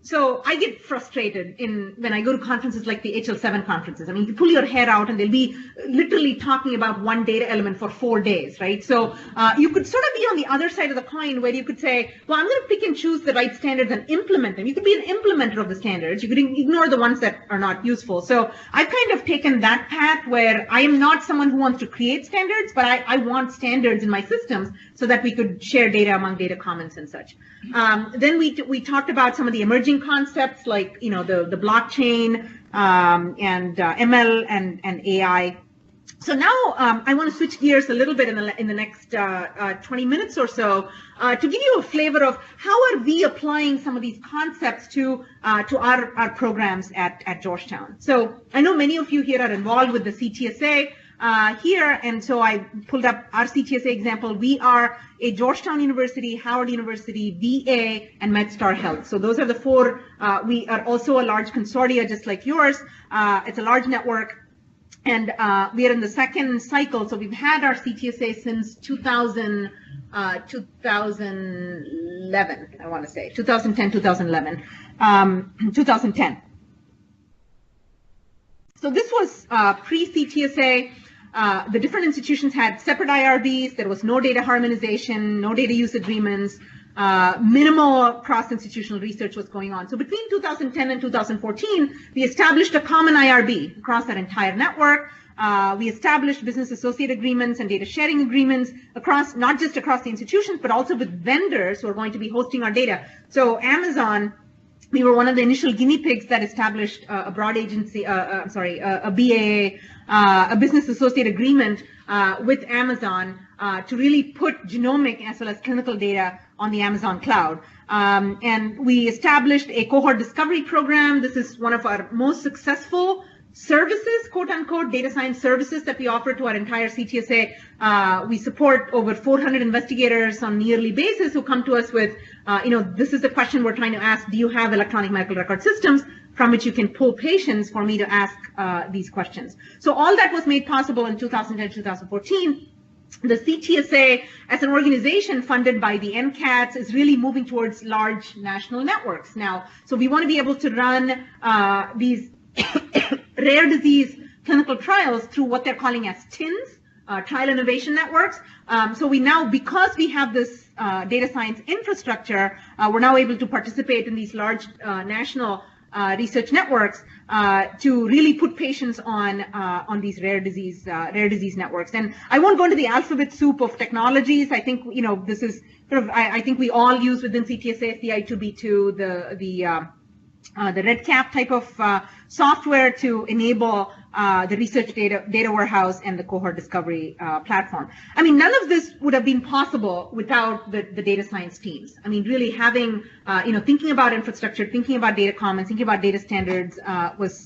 So I get frustrated when I go to conferences like the HL7 conferences. I mean, you pull your hair out and they'll be literally talking about one data element for 4 days, right? So you could sort of be on the other side of the coin where you could say, well, I'm going to pick and choose the right standards and implement them. You could be an implementer of the standards. You could ignore the ones that are not useful. So I've kind of taken that path where I am not someone who wants to create standards, but I want standards in my systems so that we could share data among data commons and such. Then we talked about some of the emerging concepts like the blockchain and ML and AI. So now I want to switch gears a little bit in the next 20 minutes or so to give you a flavor of how are we applying some of these concepts to our programs at Georgetown. So I know many of you here are involved with the CTSA. Here, and so I pulled up our CTSA example. We are a Georgetown University, Howard University, VA, and MedStar Health. So those are the four. We are also a large consortia, just like yours. It's a large network, and we are in the second cycle. So we've had our CTSA since 2011, I want to say, 2010, 2011, 2010. So this was pre-CTSA. The different institutions had separate IRBs. There was no data harmonization, no data use agreements. Minimal cross-institutional research was going on. So between 2010 and 2014, we established a common IRB across our entire network. We established business associate agreements and data sharing agreements across, not just across the institutions, but also with vendors who are going to be hosting our data. So Amazon, we were one of the initial guinea pigs that established a broad agency, a BAA, a business associate agreement with Amazon to really put genomic as well as clinical data on the Amazon cloud. And we established a cohort discovery program. This is one of our most successful services, quote unquote, data science services that we offer to our entire CTSA. We support over 400 investigators on a yearly basis who come to us with, this is the question we're trying to ask. Do you have electronic medical record systems from which you can pull patients for me to ask these questions? So all that was made possible in 2010, 2014. The CTSA, as an organization funded by the NCATS, is really moving towards large national networks now. So we want to be able to run these rare disease clinical trials through what they're calling as TINs, trial innovation networks. So we now, because we have this data science infrastructure, we're now able to participate in these large national research networks to really put patients on these rare disease networks. And I won't go into the alphabet soup of technologies. I think this is sort of I think we all use within CTSA CI2B2 the RedCap type of software to enable the research data warehouse and the cohort discovery platform. I mean, none of this would have been possible without the data science teams. I mean, really having, thinking about infrastructure, thinking about data commons, thinking about data standards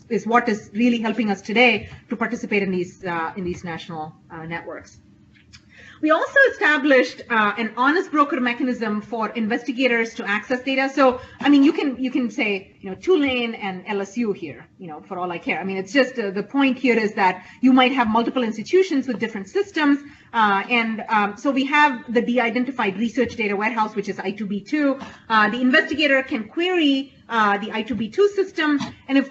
is what is really helping us today to participate in these national networks. We also established an honest broker mechanism for investigators to access data. So, I mean, you can say, Tulane and LSU here, for all I care. I mean, it's just the point here is that you might have multiple institutions with different systems. So we have the de-identified research data warehouse, which is I2B2. The investigator can query the I2B2 system, and if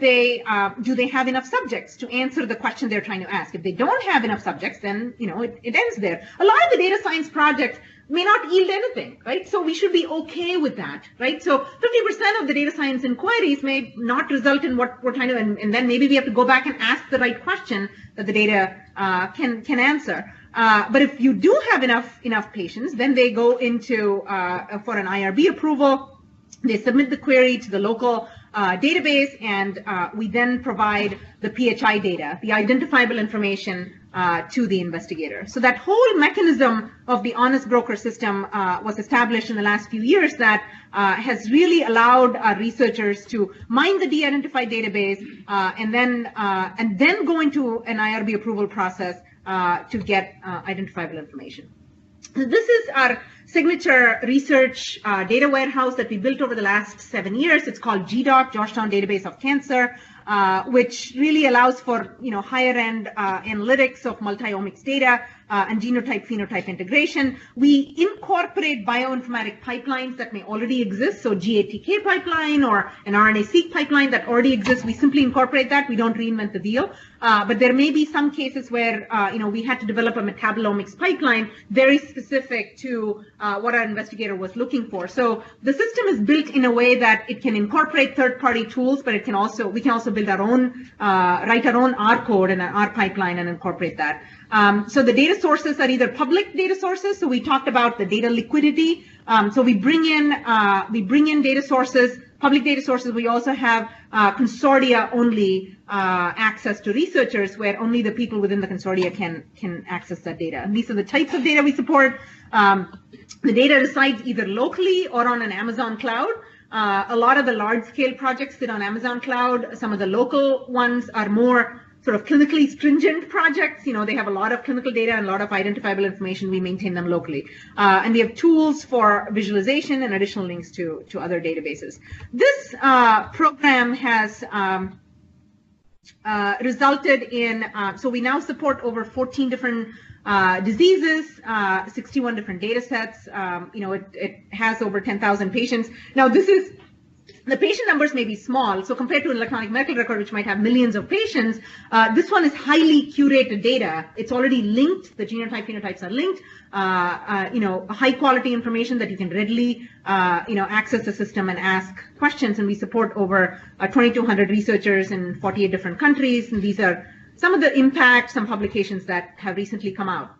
do they have enough subjects to answer the question they're trying to ask? If they don't have enough subjects, then it ends there. A lot of the data science projects may not yield anything, right? So we should be okay with that, right? So 50% of the data science inquiries may not result in what we're trying to, and then maybe we have to go back and ask the right question that the data can answer. But if you do have enough patients, then they go into for an IRB approval. They submit the query to the local database, and we then provide the PHI data, the identifiable information, to the investigator. So that whole mechanism of the honest broker system was established in the last few years that has really allowed our researchers to mine the de-identified database and then go into an IRB approval process to get identifiable information. This is our signature research data warehouse that we built over the last 7 years. It's called GDoc, Georgetown Database of Cancer, which really allows for higher end analytics of multi-omics data and genotype-phenotype integration. We incorporate bioinformatic pipelines that may already exist, so GATK pipeline or an RNA-seq pipeline that already exists. We simply incorporate that. We don't reinvent the wheel. But there may be some cases where we had to develop a metabolomics pipeline very specific to what our investigator was looking for. So the system is built in a way that it can incorporate third-party tools, but we can also build our own, write our own R code and an R pipeline and incorporate that. So the data sources are either public data sources. So we talked about the data liquidity. So we bring in data sources, public data sources. We also have consortia only access to researchers, where only the people within the consortia can access that data. And these are the types of data we support. The data resides either locally or on an Amazon cloud. A lot of the large-scale projects sit on Amazon cloud. Some of the local ones are more sort of clinically stringent projects. They have a lot of clinical data and a lot of identifiable information. We maintain them locally. And we have tools for visualization and additional links to other databases. This program has resulted in, so we now support over 14 different diseases, 61 different data sets. It has over 10,000 patients. Now, the patient numbers may be small, so compared to an electronic medical record, which might have millions of patients, this one is highly curated data. It's already linked. The genotype phenotypes are linked. High quality information that you can readily, access the system and ask questions. And we support over 2,200 researchers in 48 different countries. And these are some of the impacts, some publications that have recently come out.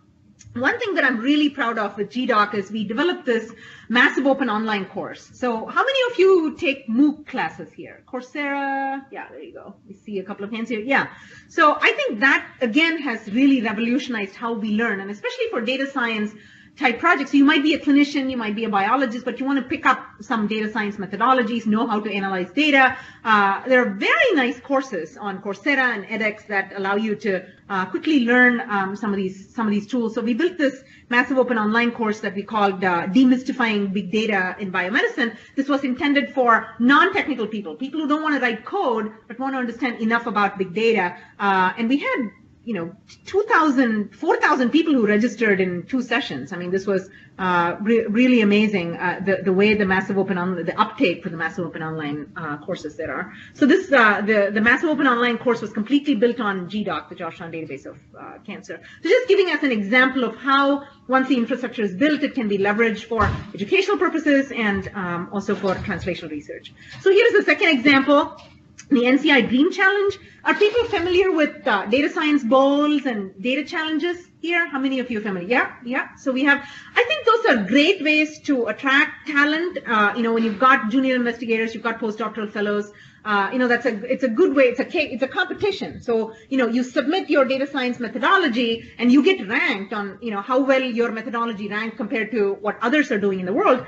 One thing that I'm really proud of with GDoc is we developed this massive open online course. So how many of you take MOOC classes here? Coursera? Yeah, there you go. We see a couple of hands here. Yeah. So I think that, again, has really revolutionized how we learn, and especially for data science type projects. So you might be a clinician, you might be a biologist, but you want to pick up some data science methodologies, know how to analyze data. There are very nice courses on Coursera and edX that allow you to quickly learn some of these tools. So we built this massive open online course that we called Demystifying Big Data in Biomedicine. This was intended for non-technical people who don't want to write code, but want to understand enough about big data. And we had 2,000, 4,000 people who registered in 2 sessions. I mean, this was really amazing, the way the massive open online, the uptake for the massive open online courses there are. So this, the massive open online course was completely built on GDoc, the Georgetown Database of Cancer. So just giving us an example of how, once the infrastructure is built, it can be leveraged for educational purposes and also for translational research. So here's the second example. The NCI Dream Challenge. Are people familiar with data science bowls and data challenges here? How many of you are familiar? Yeah. So we have, I think those are great ways to attract talent. When you've got junior investigators, you've got postdoctoral fellows, it's a good way. It's a competition. So, you submit your data science methodology and you get ranked on, how well your methodology ranked compared to what others are doing in the world.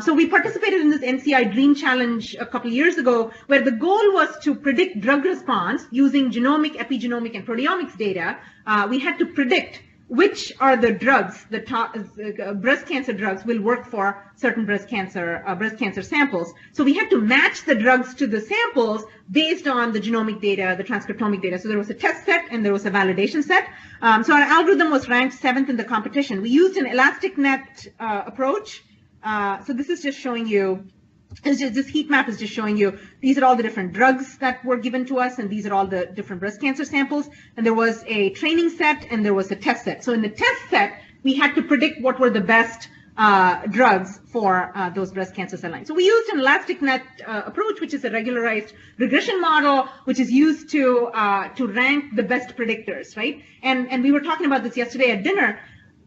So we participated in this NCI Dream Challenge a couple of years ago, where the goal was to predict drug response using genomic, epigenomic, and proteomics data. We had to predict which are the drugs, breast cancer drugs will work for certain breast cancer samples. So we had to match the drugs to the samples based on the genomic data, the transcriptomic data. So there was a test set and there was a validation set. So our algorithm was ranked 7th in the competition. We used an elastic net approach. So this is just showing you, this heat map is just showing you, these are all the different drugs that were given to us, and these are all the different breast cancer samples. And there was a training set and there was a test set. So in the test set, we had to predict what were the best drugs for those breast cancer cell lines. So we used an elastic net approach, which is a regularized regression model, which is used to rank the best predictors, right? And we were talking about this yesterday at dinner.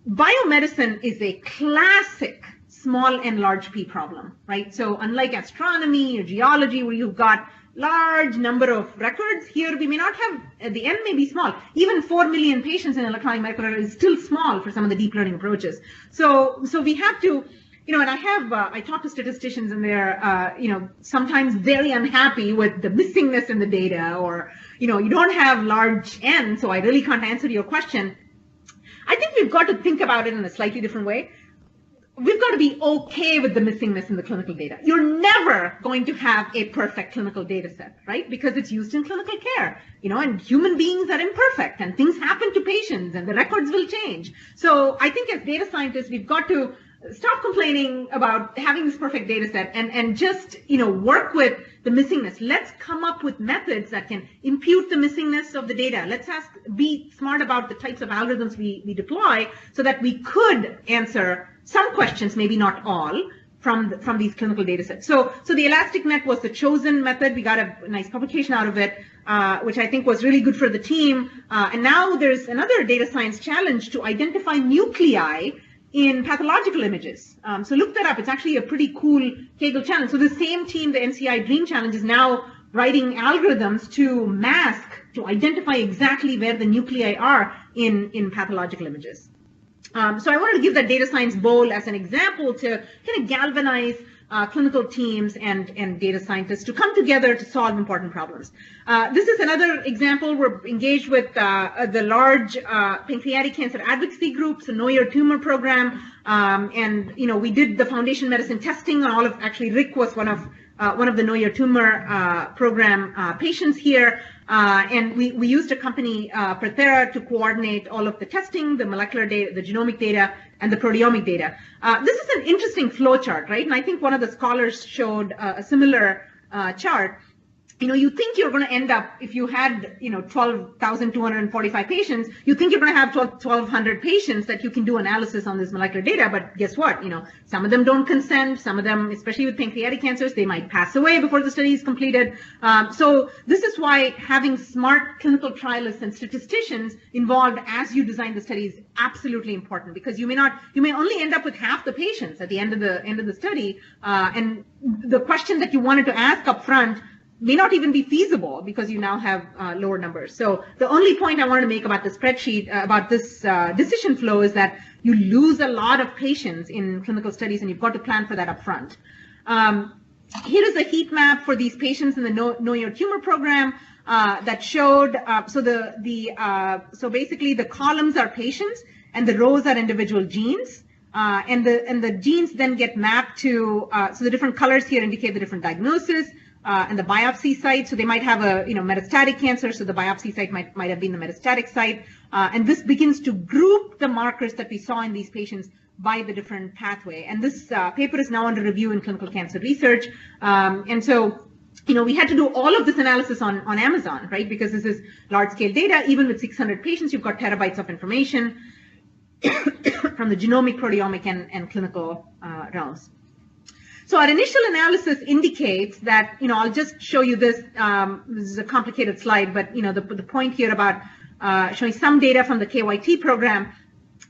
Biomedicine is a classic small and large p problem, right? So unlike astronomy or geology, where you've got large number of records, here we may not have, the n may be small. Even 4 million patients in electronic medical record is still small for some of the deep learning approaches. So we have to, and I talk to statisticians and they're, sometimes very unhappy with the missingness in the data, or, you don't have large n, so I really can't answer your question. I think we've got to think about it in a slightly different way. We've got to be okay with the missingness in the clinical data. You're never going to have a perfect clinical data set, right? Because it's used in clinical care, and human beings are imperfect and things happen to patients and the records will change. So I think as data scientists, we've got to stop complaining about having this perfect data set and just, work with the missingness. Let's come up with methods that can impute the missingness of the data. Let's be smart about the types of algorithms we deploy so that we could answer some questions, maybe not all, from these clinical data sets. So the elastic net was the chosen method. We got a nice publication out of it, which I think was really good for the team. And now there's another data science challenge to identify nuclei in pathological images. So look that up. It's actually a pretty cool Kaggle challenge. So the same team, the NCI Dream challenge, is now writing algorithms to mask, to identify exactly where the nuclei are in pathological images. So I wanted to give that data science bowl as an example to kind of galvanize clinical teams and data scientists to come together to solve important problems. This is another example. We're engaged with the large pancreatic cancer advocacy group, so Know Your Tumor program, and we did the foundation medicine testing on all of. Actually, Rick was one of the Know Your Tumor program patients here. And we used a company, Protera, to coordinate all of the testing, the molecular data, the genomic data, and the proteomic data. This is an interesting flow chart, right? And I think one of the scholars showed a similar chart. You think you're going to end up, if you had, 12,245 patients, you think you're going to have 1,200 patients that you can do analysis on this molecular data. But guess what? Some of them don't consent. Some of them, especially with pancreatic cancers, they might pass away before the study is completed. So this is why having smart clinical trialists and statisticians involved as you design the study is absolutely important, because you may only end up with half the patients at the end of the study. And the question that you wanted to ask up front may not even be feasible because you now have lower numbers. So the only point I wanted to make about the spreadsheet, about this decision flow, is that you lose a lot of patients in clinical studies, and you've got to plan for that up front. Here is a heat map for these patients in the Know Your Tumor program that showed, so basically the columns are patients and the rows are individual genes. And the genes then get mapped to, so the different colors here indicate the different diagnosis. And the biopsy site, so they might have a metastatic cancer, so the biopsy site might have been the metastatic site, and this begins to group the markers that we saw in these patients by the different pathway. And this paper is now under review in Clinical Cancer Research, and so we had to do all of this analysis on Amazon, right? Because this is large-scale data. Even with 600 patients, you've got terabytes of information from the genomic, proteomic, and clinical realms. So our initial analysis indicates that, I'll just show you this. This is a complicated slide, but, the point here about showing some data from the KYT program.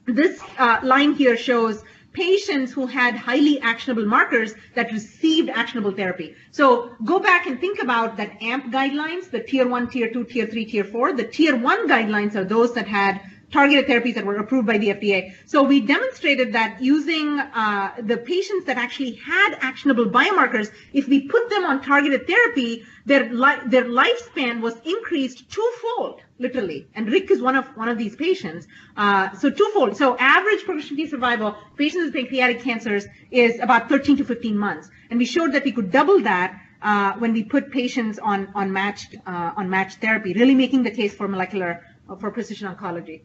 This line here shows patients who had highly actionable markers that received actionable therapy. So go back and think about that AMP guidelines, the tier 1, tier 2, tier 3, tier 4. The tier 1 guidelines are those that had targeted therapies that were approved by the FDA. So we demonstrated that using the patients that actually had actionable biomarkers, if we put them on targeted therapy, their lifespan was increased twofold, literally. And Rick is one of these patients. So twofold. So average progression-free survival, patients with pancreatic cancers, is about 13 to 15 months. And we showed that we could double that when we put patients on matched therapy, really making the case for for precision oncology.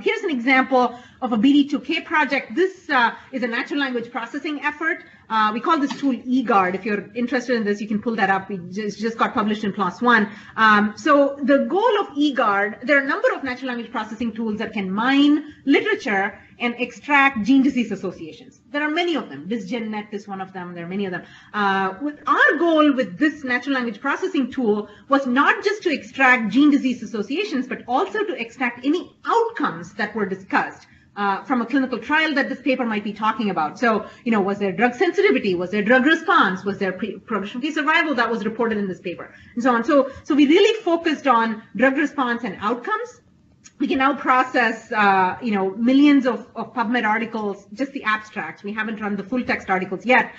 Here's an example of a BD2K project. This is a natural language processing effort. We call this tool eGuard. If you're interested in this, you can pull that up. We just got published in PLOS One. So the goal of eGuard, there are a number of natural language processing tools that can mine literature and extract gene-disease associations. There are many of them. DisGenNet is one of them. There are many of them. Our goal with this natural language processing tool was not just to extract gene-disease associations, but also to extract any outcomes that were discussed from a clinical trial that this paper might be talking about. So, was there drug sensitivity? Was there drug response? Was there progression-free survival that was reported in this paper? And so on. So we really focused on drug response and outcomes. We can now process, millions of PubMed articles, just the abstracts. We haven't run the full text articles yet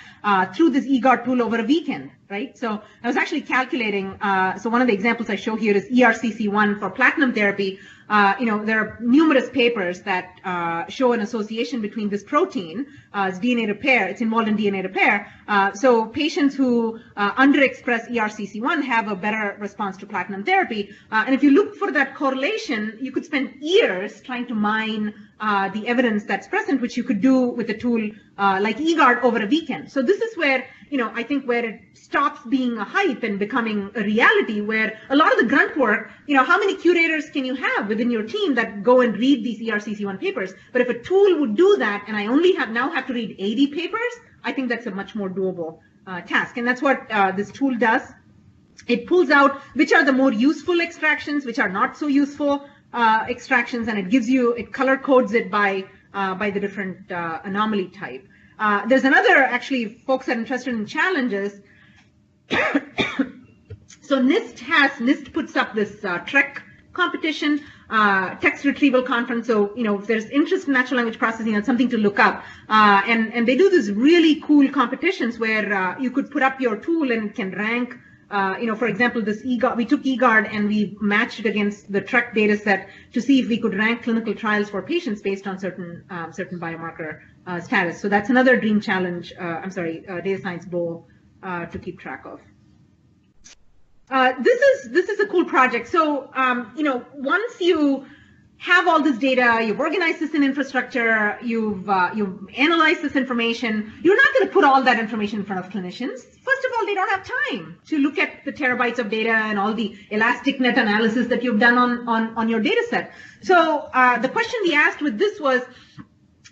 through this eGuard tool over a weekend, right? So I was actually calculating. So one of the examples I show here is ERCC1 for platinum therapy. There are numerous papers that show an association between this protein, it's DNA repair, it's involved in DNA repair. So patients who underexpress ERCC1 have a better response to platinum therapy. And if you look for that correlation, you could spend years trying to mine the evidence that's present, which you could do with a tool like eGuard over a weekend. So this is where, I think where it stops being a hype and becoming a reality, where a lot of the grunt work, how many curators can you have within your team that go and read these ERCC1 papers? But if a tool would do that, and I only now have to read 80 papers, I think that's a much more doable task. And that's what this tool does. It pulls out which are the more useful extractions, which are not so useful extractions, and it color codes it by the different anomaly type. There's another, actually, folks are interested in challenges. So NIST puts up this TREC competition, text retrieval conference. So, if there's interest in natural language processing, that's something to look up. And they do these really cool competitions where you could put up your tool and it can rank. For example, this eGuard, we took eGuard and we matched it against the TREC data set to see if we could rank clinical trials for patients based on certain biomarker status. So that's another dream challenge, data science goal to keep track of. This is a cool project. So, once you have all this data, you've organized this in infrastructure, you've analyzed this information, you're not going to put all that information in front of clinicians. First of all, they don't have time to look at the terabytes of data and all the elastic net analysis that you've done on your data set. So the question we asked with this was,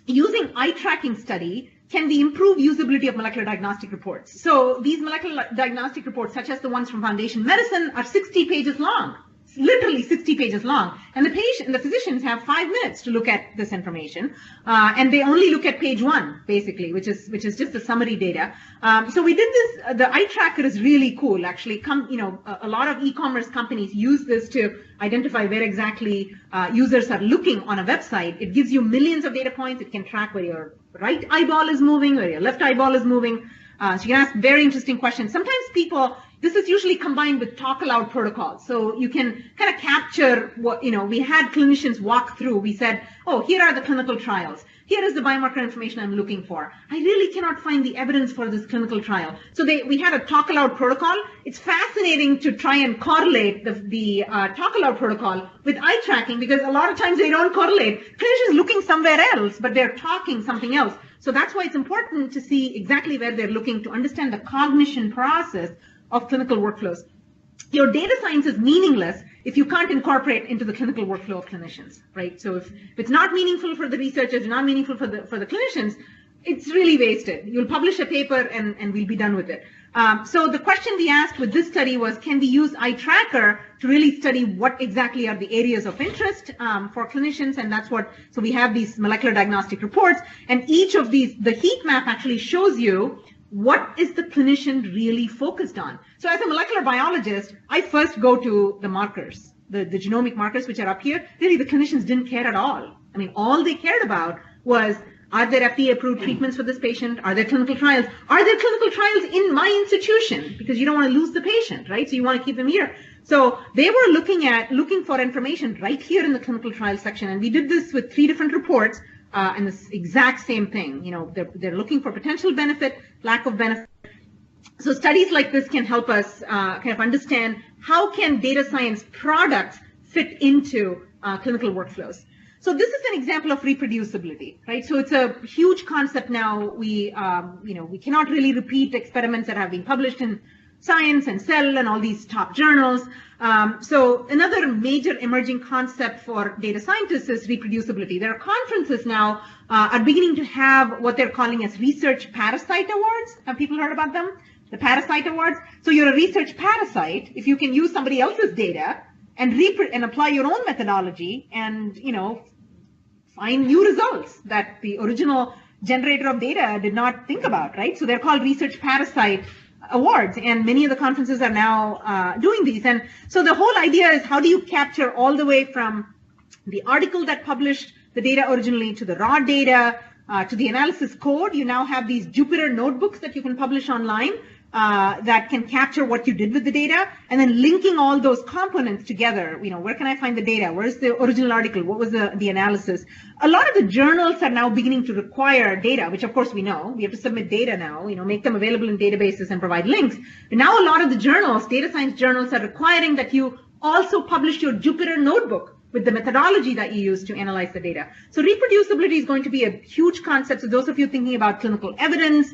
using eye tracking study, can we improve usability of molecular diagnostic reports? So these molecular diagnostic reports, such as the ones from Foundation Medicine, are 60 pages long. Literally 60 pages long, and the physicians have 5 minutes to look at this information, and they only look at page 1, basically, which is just the summary data. So we did this. The eye tracker is really cool, actually. A lot of e-commerce companies use this to identify where exactly users are looking on a website. It gives you millions of data points. It can track where your right eyeball is moving, where your left eyeball is moving. So you can ask very interesting questions. Sometimes this is usually combined with talk aloud protocols. So you can kind of capture what, we had clinicians walk through. We said, oh, here are the clinical trials. Here is the biomarker information I'm looking for. I really cannot find the evidence for this clinical trial. So we had a talk aloud protocol. It's fascinating to try and correlate the talk aloud protocol with eye tracking, because a lot of times they don't correlate. Clinicians looking somewhere else, but they're talking something else. So that's why it's important to see exactly where they're looking to understand the cognition process of clinical workflows. Your data science is meaningless if you can't incorporate into the clinical workflow of clinicians, right? So if it's not meaningful for the researchers, not meaningful for the clinicians, it's really wasted. You'll publish a paper and we'll be done with it. So the question we asked with this study was, can we use eye tracker to really study what exactly are the areas of interest for clinicians? And so we have these molecular diagnostic reports, and each of these, the heat map actually shows you what is the clinician really focused on. So as a molecular biologist, I first go to the markers. the genomic markers, which are up here, really the clinicians didn't care at all. I mean, all they cared about was, are there FDA-approved treatments for this patient? Are there clinical trials? Are there clinical trials in my institution? Because you don't want to lose the patient, right? So you want to keep them here. So they were looking for information right here in the clinical trial section. And we did this with 3 different reports, and this exact same thing. You know, they're looking for potential benefit, lack of benefit. So studies like this can help us kind of understand how can data science products fit into clinical workflows. So this is an example of reproducibility, right? So it's a huge concept now. We cannot really repeat experiments that have been published in Science and Cell and all these top journals. So another major emerging concept for data scientists is reproducibility. There are conferences now are beginning to have what they're calling as research parasite awards. Have people heard about them? The Parasite Awards. So you're a research parasite if you can use somebody else's data and apply your own methodology and, you know, find new results that the original generator of data did not think about, right? So they're called research parasite awards, and many of the conferences are now doing these. And so the whole idea is, how do you capture all the way from the article that published the data originally to the raw data to the analysis code? You now have these Jupyter notebooks that you can publish online that can capture what you did with the data, and then linking all those components together. You know, where can I find the data? Where's the original article? What was the analysis? A lot of the journals are now beginning to require data, which of course we know. We have to submit data now, you know, make them available in databases and provide links. But now a lot of the journals, data science journals, are requiring that you also publish your Jupyter notebook with the methodology that you use to analyze the data. So reproducibility is going to be a huge concept. So those of you thinking about clinical evidence,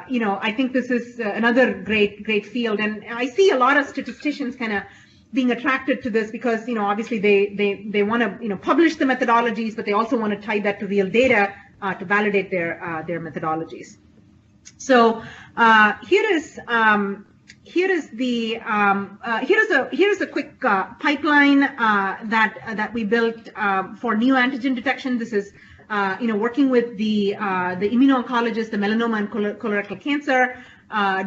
you know, I think this is another great field. And I see a lot of statisticians kind of being attracted to this because, you know, obviously they want to, you know, publish the methodologies, but they also want to tie that to real data to validate their methodologies. So here's a quick pipeline that we built for neoantigen detection. This is you know, working with the immuno-oncologists, the melanoma and colorectal cancer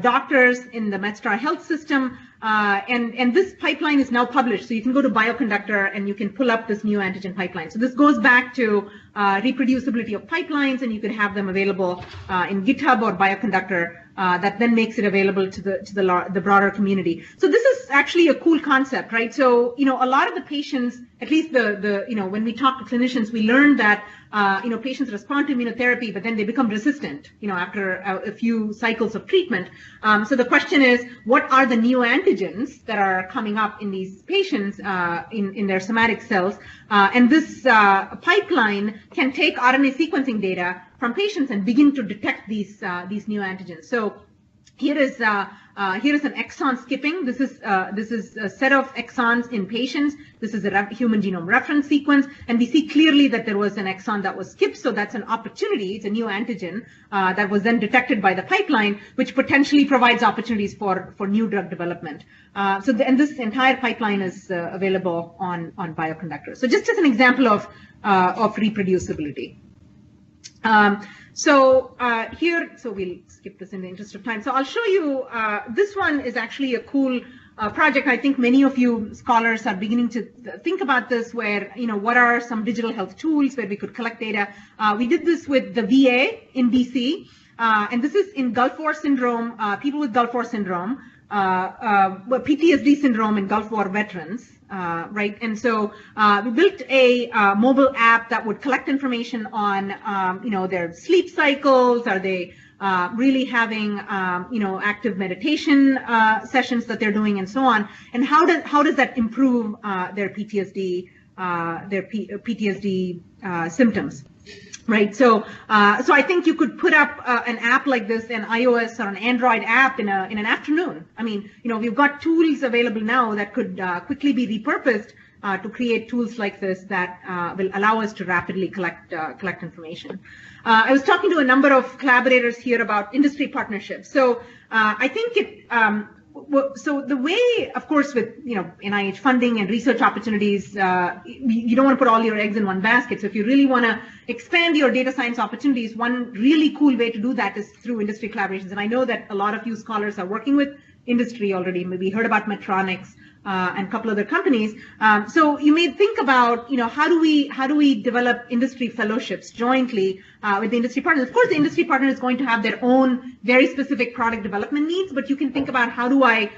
doctors in the MedStar Health System, and this pipeline is now published. So you can go to Bioconductor and you can pull up this neoantigen pipeline. So this goes back to reproducibility of pipelines, and you can have them available in GitHub or Bioconductor. That then makes it available to the broader community. So this is actually a cool concept, right? So, you know, a lot of the patients, at least you know, when we talk to clinicians, we learn that, you know, patients respond to immunotherapy, but then they become resistant, you know, after a few cycles of treatment. So the question is, what are the neoantigens that are coming up in these patients in their somatic cells? And this pipeline can take RNA sequencing data from patients and begin to detect these neoantigens. So here is an exon skipping. This is a set of exons in patients. This is a human genome reference sequence, and we see clearly that there was an exon that was skipped. So that's an opportunity. It's a neoantigen that was then detected by the pipeline, which potentially provides opportunities for new drug development. And this entire pipeline is available on Bioconductor. So just as an example of reproducibility. So we'll skip this in the interest of time. So I'll show you, this one is actually a cool project. I think many of you scholars are beginning to think about this, where, you know, what are some digital health tools where we could collect data. We did this with the VA in BC, and this is in Gulf War syndrome, people with Gulf War syndrome, PTSD syndrome in Gulf War veterans. Right, and so we built a mobile app that would collect information on, you know, their sleep cycles. Are they really having, you know, active meditation sessions that they're doing, and so on? And how does that improve their PTSD symptoms? Right, so I think you could put up an app like this, an iOS or an Android app in an afternoon. I mean, you know, we've got tools available now that could quickly be repurposed to create tools like this that will allow us to rapidly collect information. I was talking to a number of collaborators here about industry partnerships. So I think so the way, of course, with, you know, NIH funding and research opportunities, you don't want to put all your eggs in one basket. So if you really want to expand your data science opportunities, one really cool way to do that is through industry collaborations. And I know that a lot of you scholars are working with industry already. Maybe heard about Medtronics, and a couple other companies. So you may think about, how do we develop industry fellowships jointly with the industry partners? Of course, the industry partner is going to have their own very specific product development needs, but you can think about how do I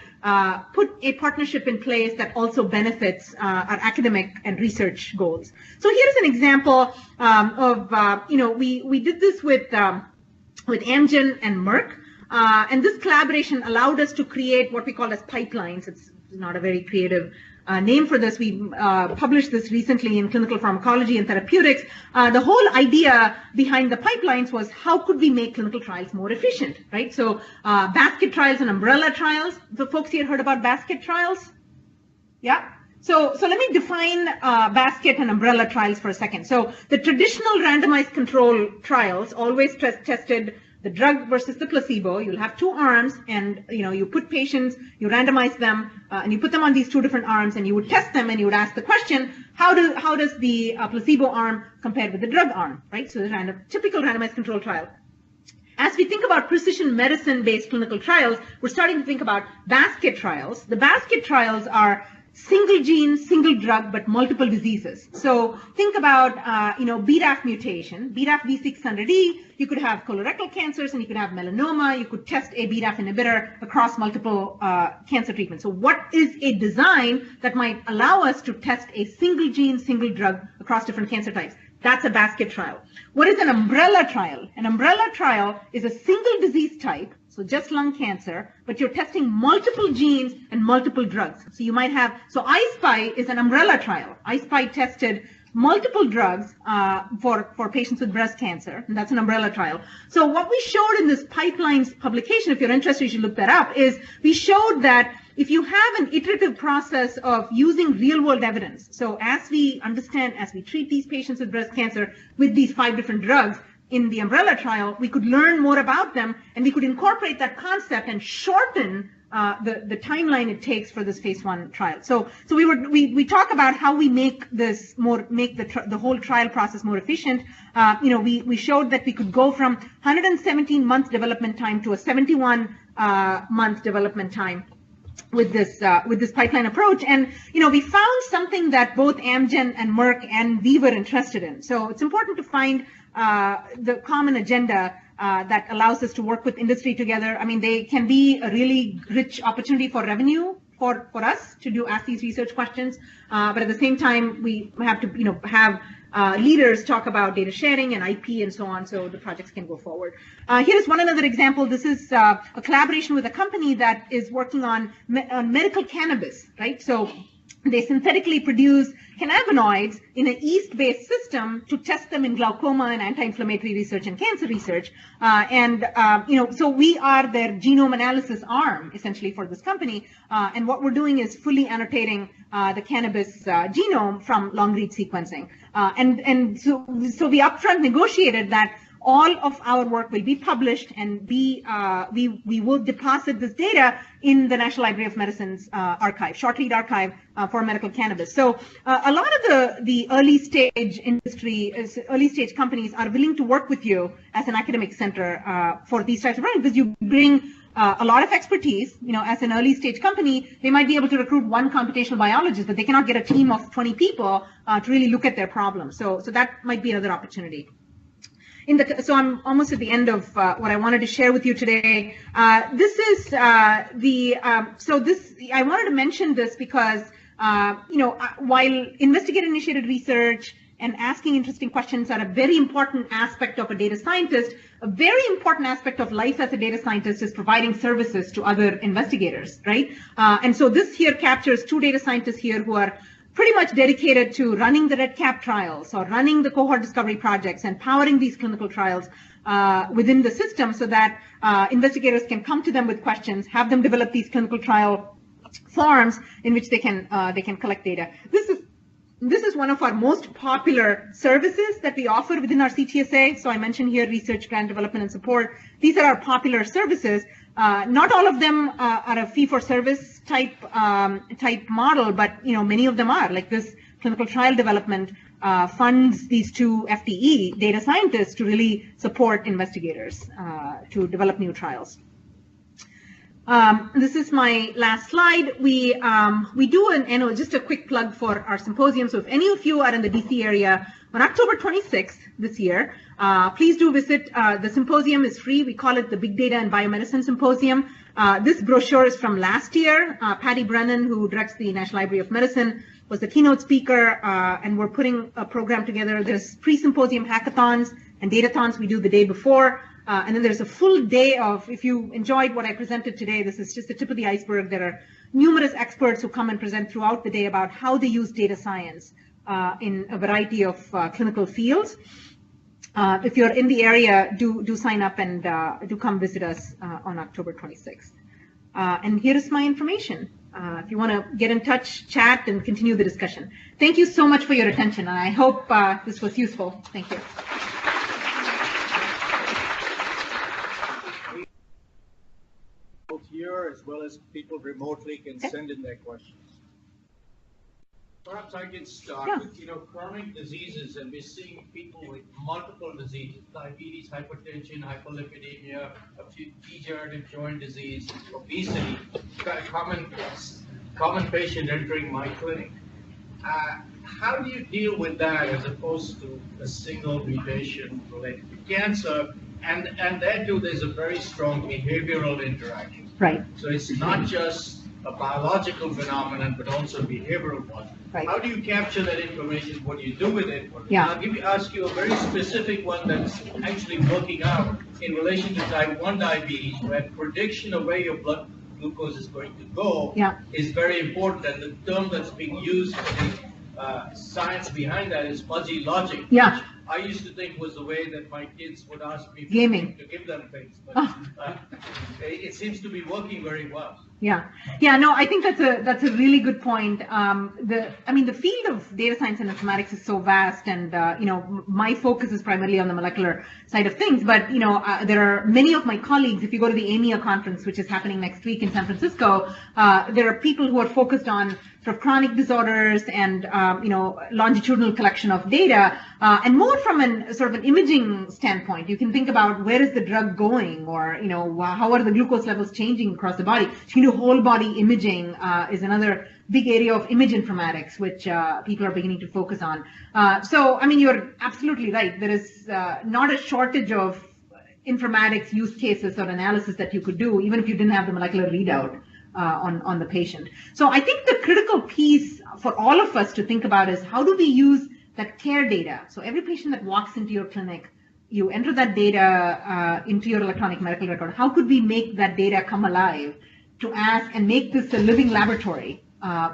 put a partnership in place that also benefits our academic and research goals. So here's an example of, we did this with Amgen and Merck, and this collaboration allowed us to create what we call as pipelines. It's not a very creative name for this. We published this recently in Clinical Pharmacology and Therapeutics. The whole idea behind the pipelines was how could we make clinical trials more efficient, right? So basket trials and umbrella trials. The folks here heard about basket trials? Yeah? So let me define basket and umbrella trials for a second. So the traditional randomized control trials always tested the drug versus the placebo. You'll have two arms, and you put patients, you randomize them, and you put them on these two different arms, and you would test them, and you would ask the question, how does the placebo arm compare with the drug arm, right? So the typical randomized control trial. As we think about precision medicine-based clinical trials, we're starting to think about basket trials. The basket trials are single gene, single drug, but multiple diseases. So think about, BRAF mutation, BRAF V600E, you could have colorectal cancers and you could have melanoma, you could test a BRAF inhibitor across multiple cancer treatments. So what is a design that might allow us to test a single gene, single drug across different cancer types? That's a basket trial. What is an umbrella trial? An umbrella trial is a single disease type, so just lung cancer, but you're testing multiple genes and multiple drugs. So you might have, so I-SPY is an umbrella trial. I-SPY tested multiple drugs for patients with breast cancer, and that's an umbrella trial. So what we showed in this pipelines publication, if you're interested, you should look that up, is we showed that if you have an iterative process of using real-world evidence, so as we understand, as we treat these patients with breast cancer with these 5 different drugs, in the umbrella trial, we could learn more about them, and we could incorporate that concept and shorten the timeline it takes for this phase 1 trial. So we talk about how we make this make the whole trial process more efficient. We showed that we could go from 117 months development time to a 71 month development time with this pipeline approach, and we found something that both Amgen and Merck and we were interested in. So it's important to find the common agenda that allows us to work with industry together. I mean, they can be a really rich opportunity for revenue for us to ask these research questions, but at the same time, we have to have leaders talk about data sharing and IP and so on, so the projects can go forward. Here's another example. This is a collaboration with a company that is working on medical cannabis, right? So they synthetically produce cannabinoids in an yeast-based system to test them in glaucoma and anti-inflammatory research and cancer research. So we are their genome analysis arm, essentially, for this company. And what we're doing is fully annotating the cannabis genome from long-read sequencing. So we upfront negotiated that all of our work will be published, and we will deposit this data in the National Library of Medicine's archive, short read archive for medical cannabis. So a lot of the early stage industry, early stage companies are willing to work with you as an academic center for these types of programs, because you bring a lot of expertise. As an early stage company, they might be able to recruit one computational biologist, but they cannot get a team of 20 people to really look at their problems. So that might be another opportunity. So I'm almost at the end of what I wanted to share with you today. This is I wanted to mention this because, while investigator-initiated research and asking interesting questions are a very important aspect of a data scientist, a very important aspect of life as a data scientist is providing services to other investigators, right? And so this here captures 2 data scientists here who are pretty much dedicated to running the REDCap trials or running the cohort discovery projects and powering these clinical trials within the system, so that investigators can come to them with questions, have them develop these clinical trial forms in which they can collect data. This is one of our most popular services that we offer within our CTSA. So I mentioned here research, grant development, and support. These are our popular services. Not all of them are a fee-for-service type model, but many of them are. Like this clinical trial development funds these 2 FTE data scientists to really support investigators to develop new trials. This is my last slide. We do just a quick plug for our symposium. So if any of you are in the DC area on October 26th this year, please do visit. The symposium is free. We call it the Big Data and Biomedicine Symposium. This brochure is from last year. Patty Brennan, who directs the National Library of Medicine, was the keynote speaker, and we're putting a program together. There's pre-symposium hackathons and datathons we do the day before. And then there's a full day of, if you enjoyed what I presented today, this is just the tip of the iceberg. There are numerous experts who come and present throughout the day about how they use data science in a variety of clinical fields. If you're in the area, do sign up and do come visit us on October 26th. And here is my information. If you want to get in touch, chat, and continue the discussion. Thank you so much for your attention, and I hope this was useful. Thank you. Here, as well as people remotely, can send in their questions. Perhaps I can start with, chronic diseases, and we're seeing people with multiple diseases: diabetes, hypertension, hyperlipidemia, degenerative joint disease, obesity. Common patient entering my clinic. How do you deal with that as opposed to a single mutation related to cancer? And there too, there's a very strong behavioral interaction. Right. So it's not just a biological phenomenon, but also a behavioral one. Right. How do you capture that information? What do you do with it? Yeah. I'll ask you a very specific one that's actually working out in relation to type 1 diabetes, where prediction of where your blood glucose is going to go is very important. And the term that's being used for the science behind that is fuzzy logic. Yeah. I used to think was the way that my kids would ask me to give them things, but it seems to be working very well. Yeah, no, I think that's a really good point. The field of data science and informatics is so vast, and my focus is primarily on the molecular side of things. But there are many of my colleagues. If you go to the AMIA conference, which is happening next week in San Francisco, there are people who are focused on sort of chronic disorders and longitudinal collection of data, and more from an imaging standpoint. You can think about where is the drug going, or how are the glucose levels changing across the body. So you can do whole body imaging is another big area of image informatics, which people are beginning to focus on. So you're absolutely right. There is not a shortage of informatics use cases or analysis that you could do, even if you didn't have the molecular readout on the patient. So I think the critical piece for all of us to think about is how do we use that care data? So every patient that walks into your clinic, you enter that data into your electronic medical record. How could we make that data come alive to ask and make this a living laboratory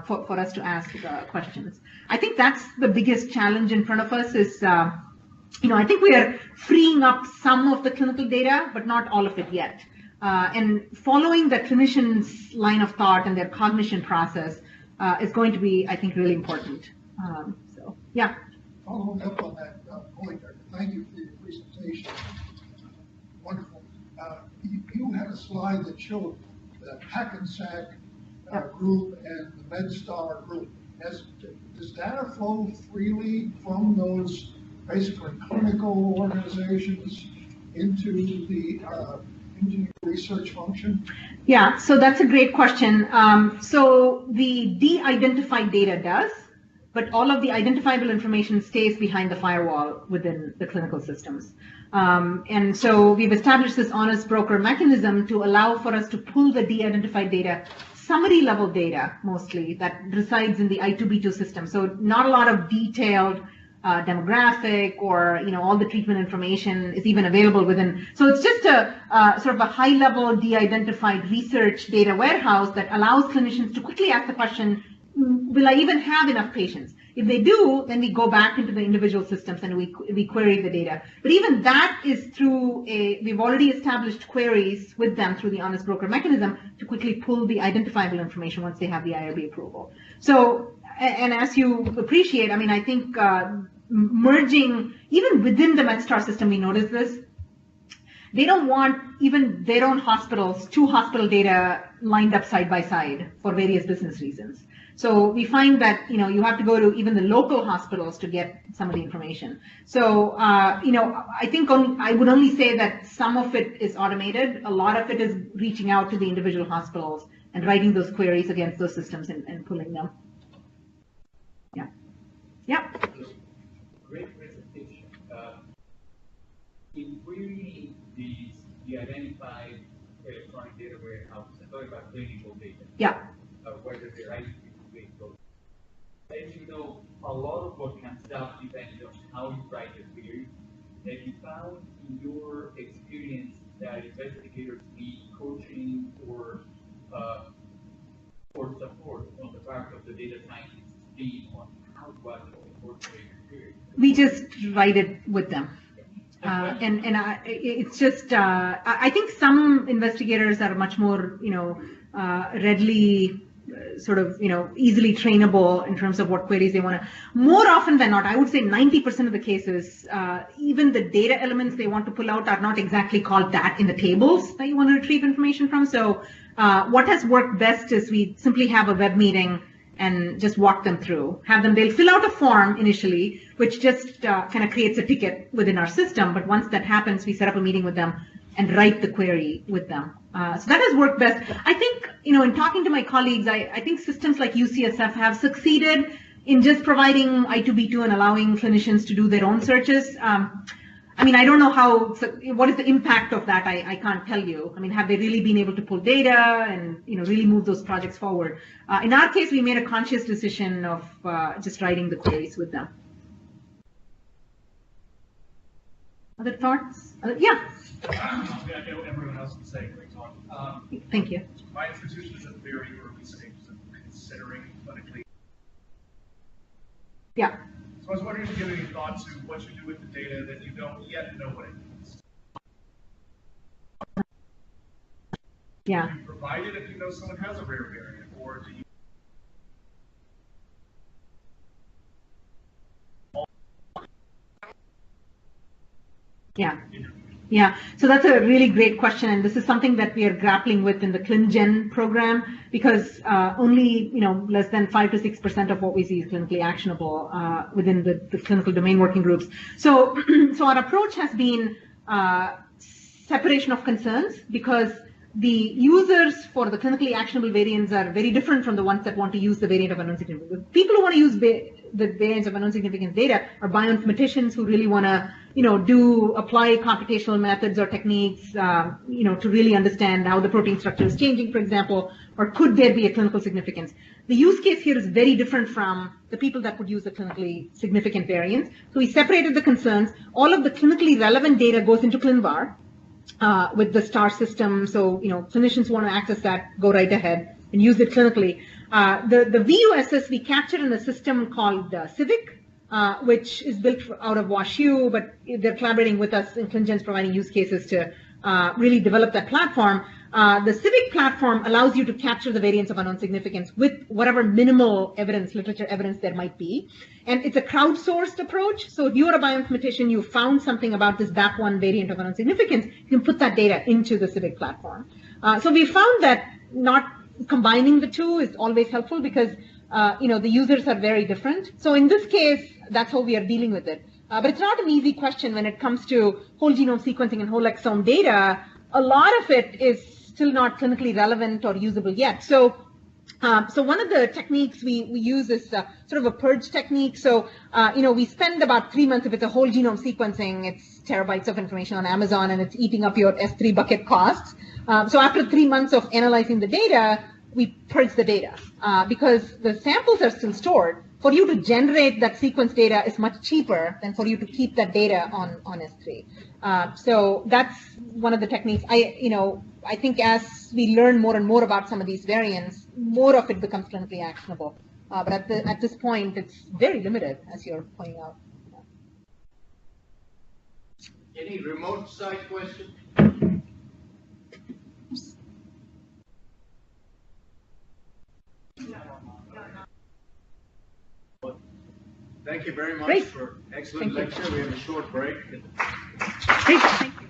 for us to ask questions? I think that's the biggest challenge in front of us is, I think we are freeing up some of the clinical data, but not all of it yet. And following the clinician's line of thought and their cognition process is going to be, I think, really important. Following up on that point, thank you for your presentation. Wonderful. You had a slide that showed the Hackensack group and the MedStar group. Does data flow freely from those basically clinical organizations into the research function? Yeah, so that's a great question. So the de-identified data does, but all of the identifiable information stays behind the firewall within the clinical systems. And so we've established this honest broker mechanism to allow for us to pull the de-identified data, summary level data mostly, that resides in the I2B2 system. So not a lot of detailed demographic or all the treatment information is even available within. So it's just a sort of a high level de-identified research data warehouse that allows clinicians to quickly ask the question, will I even have enough patients? If they do, then we go back into the individual systems and we query the data. But even that is through we've already established queries with them through the honest broker mechanism to quickly pull the identifiable information once they have the IRB approval. So, and as you appreciate, I think merging, even within the MedStar system, we notice this. They don't want even their own hospitals, two hospital data lined up side by side for various business reasons. So we find that, you have to go to even the local hospitals to get some of the information. So, I think I would only say that some of it is automated. A lot of it is reaching out to the individual hospitals and writing those queries against those systems and pulling them. Yeah. Yeah. Great presentation. In querying the identified electronic data warehouses, I'm talking about clinical data. Yeah. Whether they're clinical. As you know, a lot of what comes out depends on how you write the query. Have you found in your experience that investigators need coaching or support on the part of the data scientists team on how to actually incorporate the query? We just write it with them. It's just, I think some investigators are much more, readily easily trainable in terms of what queries they want to. More often than not, I would say 90% of the cases, even the data elements they want to pull out are not exactly called that in the tables that you want to retrieve information from. So what has worked best is we simply have a web meeting and just walk them through. They'll fill out a form initially, which just kind of creates a ticket within our system. But once that happens, we set up a meeting with them and write the query with them. So that has worked best. I think, in talking to my colleagues, I think systems like UCSF have succeeded in just providing I2B2 and allowing clinicians to do their own searches. I don't know what is the impact of that? I can't tell you. Have they really been able to pull data and, really move those projects forward? In our case, we made a conscious decision of just writing the queries with them. Other thoughts? Yeah. I know everyone else can say great talk. Thank you. My institution is at the very early stages of considering clinically. Yeah. So I was wondering if you have any thoughts on what you do with the data that you don't yet know what it means. Yeah. Do you provide it if you know someone has a rare variant, or do you? Yeah. Yeah, so that's a really great question, and this is something that we are grappling with in the ClinGen program, because only less than 5 to 6% of what we see is clinically actionable within the clinical domain working groups. So, so our approach has been separation of concerns, because the users for the clinically actionable variants are very different from the ones that want to use the variant of unknown significance. The people who want to use the variants of unknown significance data are bioinformaticians who really want to, apply computational methods or techniques, to really understand how the protein structure is changing, for example, or could there be a clinical significance. The use case here is very different from the people that would use the clinically significant variants. So we separated the concerns. All of the clinically relevant data goes into ClinVar. With the STAR system, so clinicians who want to access that, go right ahead and use it clinically. The VUSS we captured in a system called Civic, which is built out of WashU, but they're collaborating with us in ClinGen's providing use cases to really develop that platform. The Civic platform allows you to capture the variants of unknown significance with whatever minimal evidence, literature evidence there might be. And it's a crowdsourced approach. So if you are a bioinformatician, you found something about this BAP1 variant of unknown significance, you can put that data into the Civic platform. So we found that not combining the two is always helpful, because the users are very different. So in this case, that's how we are dealing with it. But it's not an easy question when it comes to whole genome sequencing and whole exome data. A lot of it is still not clinically relevant or usable yet. So one of the techniques we use is sort of a purge technique. So, we spend about 3 months, if it's a whole genome sequencing, it's terabytes of information on Amazon, and it's eating up your S3 bucket costs. So after 3 months of analyzing the data, we purge the data because the samples are still stored. For you to generate that sequence data is much cheaper than for you to keep that data on S3. So that's one of the techniques. I think as we learn more and more about some of these variants, more of it becomes clinically actionable. But at this point, it's very limited, as you're pointing out. Any remote side questions? Thank you very much for excellent lecture. We have a short break. Great, thank you.